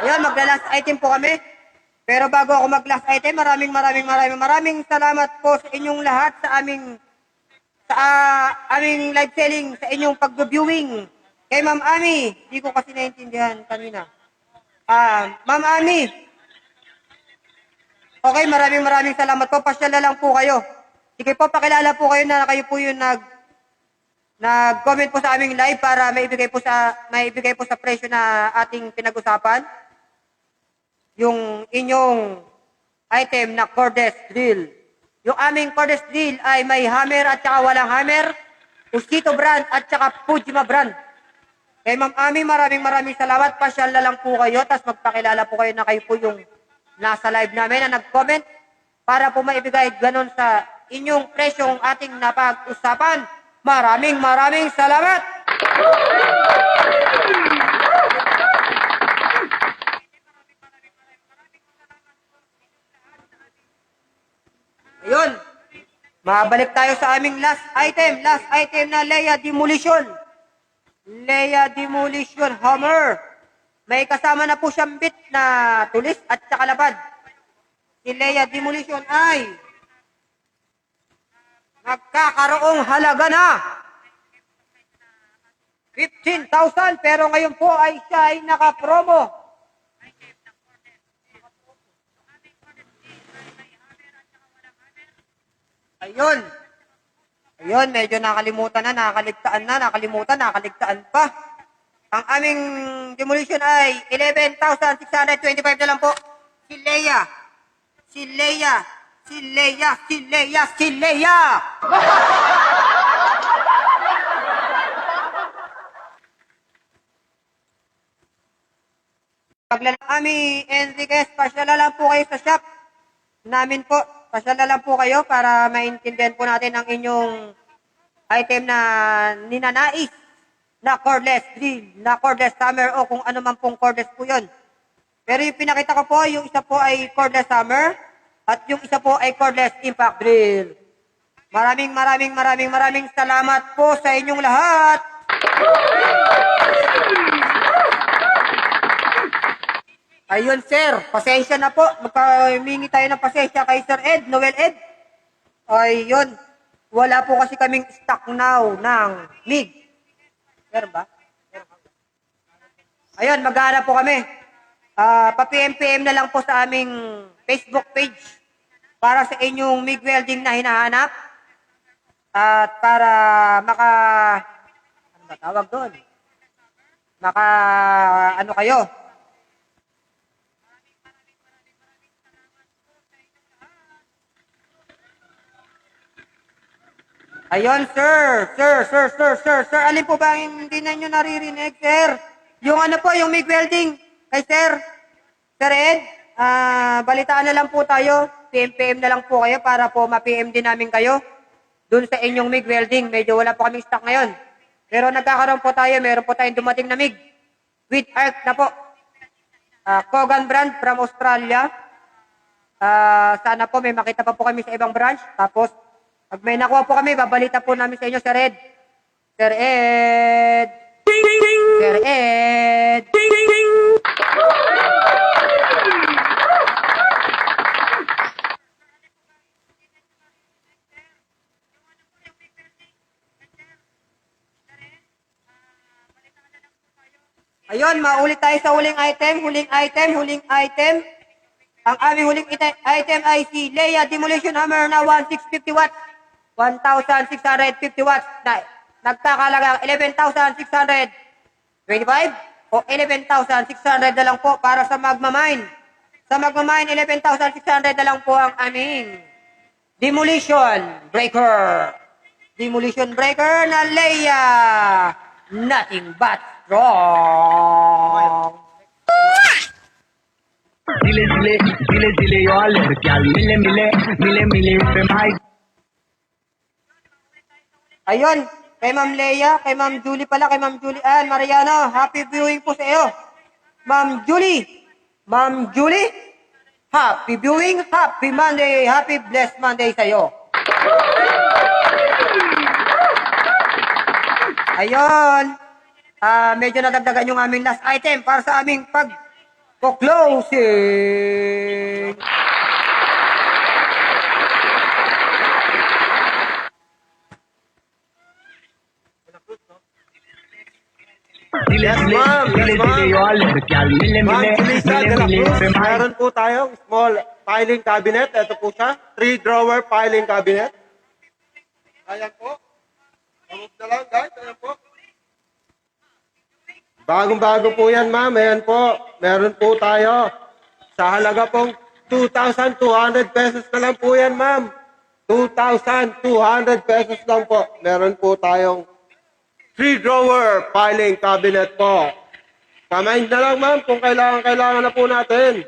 Ayun, magla-last item po kami. Pero bago ako mag-last item, maraming salamat po sa inyong lahat sa aming live selling, sa inyong pag-viewing. Kay Ma'am Ami, di ko kasi naintindihan kanina. Ma'am Ami, okay, maraming salamat po. Pasyal na lang po kayo. Sige po, pakilala po kayo na kayo po yung nag-comment po sa aming live para maibigay po sa presyo na ating pinag-usapan. Yung inyong item na cordless drill. Yung aming cordless drill ay may hammer at saka walang hammer, Usito brand at saka Fujima brand. Kay Ma'am Ami, maraming salamat. Pasyal na lang po kayo, tapos magpakilala po kayo na kayo po yung nasa live namin na nag-comment para po maibigay ganon sa inyong presyong ating napag-usapan. Maraming salamat! Ayun, mabalik tayo sa aming last item na Leia Demolition. Leia Demolition Hammer. May kasama na po siyang bit na tulis at saka lapad. Si Leia Demolition ay nagkakaroong halaga na 15,000 pero ngayon po ay siya ay naka-promo. Ayun, medyo nakalimutan pa. Ang aming demolition ay 11,625 na lang po. Si Leia. Ami Enriquez, pasyala lang po kayo sa shop namin po. Pasyala lang po kayo para maintindihan po natin ang inyong item na ninanais na cordless drill, na cordless hammer o kung ano man pong cordless po yun. Pero yung pinakita ko po, yung isa po ay cordless hammer at yung isa po ay cordless impact drill. Maraming salamat po sa inyong lahat. Ayun sir, pasensya na po. Magkamingi tayo ng pasensya kay Sir Ed, Noel Ed. Ayun, wala po kasi kaming stock now ng MIG. Meron ba? Ayun, maghanap po kami. Pa-PM na lang po sa aming Facebook page para sa inyong MIG welding na hinahanap. At para ano ba tawag doon? Ano kayo? Ayun, sir. Sir, alin po ba ang hindi na nyo naririnig, sir? Yung ano po, yung MIG welding. Kay sir. Sir Ed, balitaan na lang po tayo. PM na lang po kayo para po ma-PM din namin kayo. Doon sa inyong MIG welding. Medyo wala po kaming stock ngayon. Pero nagkakaroon po tayo. Meron po tayong dumating na MIG. With arc na po. Kogan brand from Australia. Sana po may makita pa po kami sa ibang branch. Tapos, pag may nakuha po kami, babalita po namin sa inyo, Sir Ed. Sir Ed. Sir Ed. Ayun, maulit tayo sa huling item. Ang aming huling item ay si Leia Demolition Hammer na 1650 watts. 1,650 watts. Nagkakalagang 11,625 o 11,600 na lang po para sa Magmamine. Sa Magmamine, 11,600 na lang po ang aming Demolition Breaker. Demolition Breaker na Leia. Nothing but strong. Dile dile yo al girl, mile पे भाई. Ayun, kay Ma'am Leia, kay Ma'am Julie pala, kay Ma'am Julie Ann Mariano, happy viewing po sa iyo. Ma'am Julie, happy viewing, happy Monday, happy blessed Monday sa iyo. Ayun, medyo nadagdagan yung aming last item para sa aming pag-closing. Yes, ma'am. Yes, ma'am. yo al girl, Ma'am Julissa de la Cruz, पे भाई. meron po tayong small filing cabinet. Ito po siya. 3-drawer filing cabinet. Ayan po. Vamos na lang, guys. Ayan po. Bagong-bago po yan, ma'am. Ayan po. Meron po tayo. Sa halaga pong 2,200 pesos na lang po yan, ma'am. 2,200 pesos lang po. Meron po tayong 3-drawer filing cabinet po. Kamain na lang, ma'am, kung kailangan na po natin.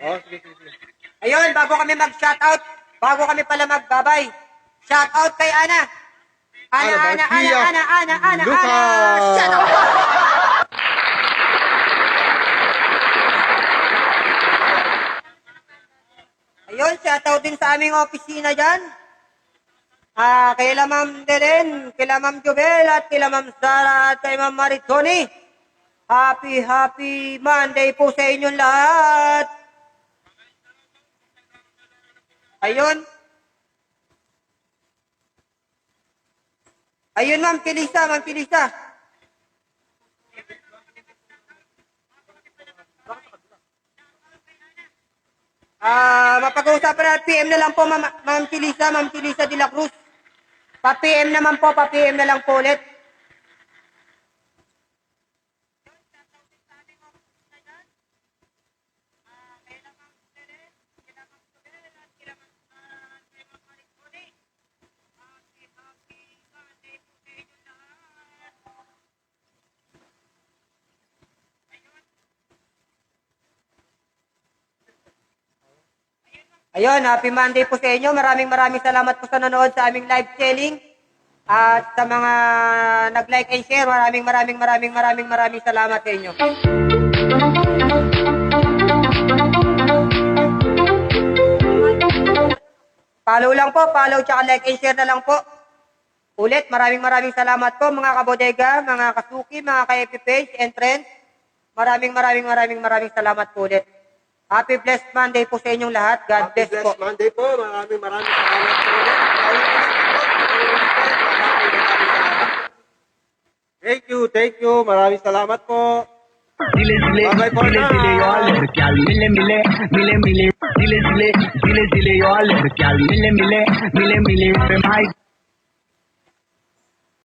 Oh, sige. Ayun, bago kami mag-shoutout, bago kami pala magbabay, shoutout kay Ana. Ana. Lucas. Shoutout. Ayun, shoutout din sa aming opisina dyan. Kay Ma'am Delen, kay Ma'am Jubel, at kay Ma'am Sara, at kay Ma'am Maritoni. Happy Monday po sa inyong lahat. Ayun. Ayun, Ma'am Kilisa. Mapag-uusapan na, PM na lang po, Ma'am Kilisa de la Cruz. Pa-PM naman po, pa-PM na lang po ulit. Ayun, happy Monday po sa inyo. Maraming salamat po sa nanood sa aming live selling. At sa mga nag-like and share, maraming salamat sa inyo. Follow lang po, tsaka like and share na lang po. Ulit, maraming salamat po mga kabodega, mga kasuki, mga ka-FB page and friends. Maraming salamat po ulit. Happy blessed Monday po sa inyong lahat. God bless po. Happy blessed Monday po. Maraming salamat po ulit. Thank you. Maraming salamat po. Dile yo al girl, mile. Dile yo al girl, mile पे भाई.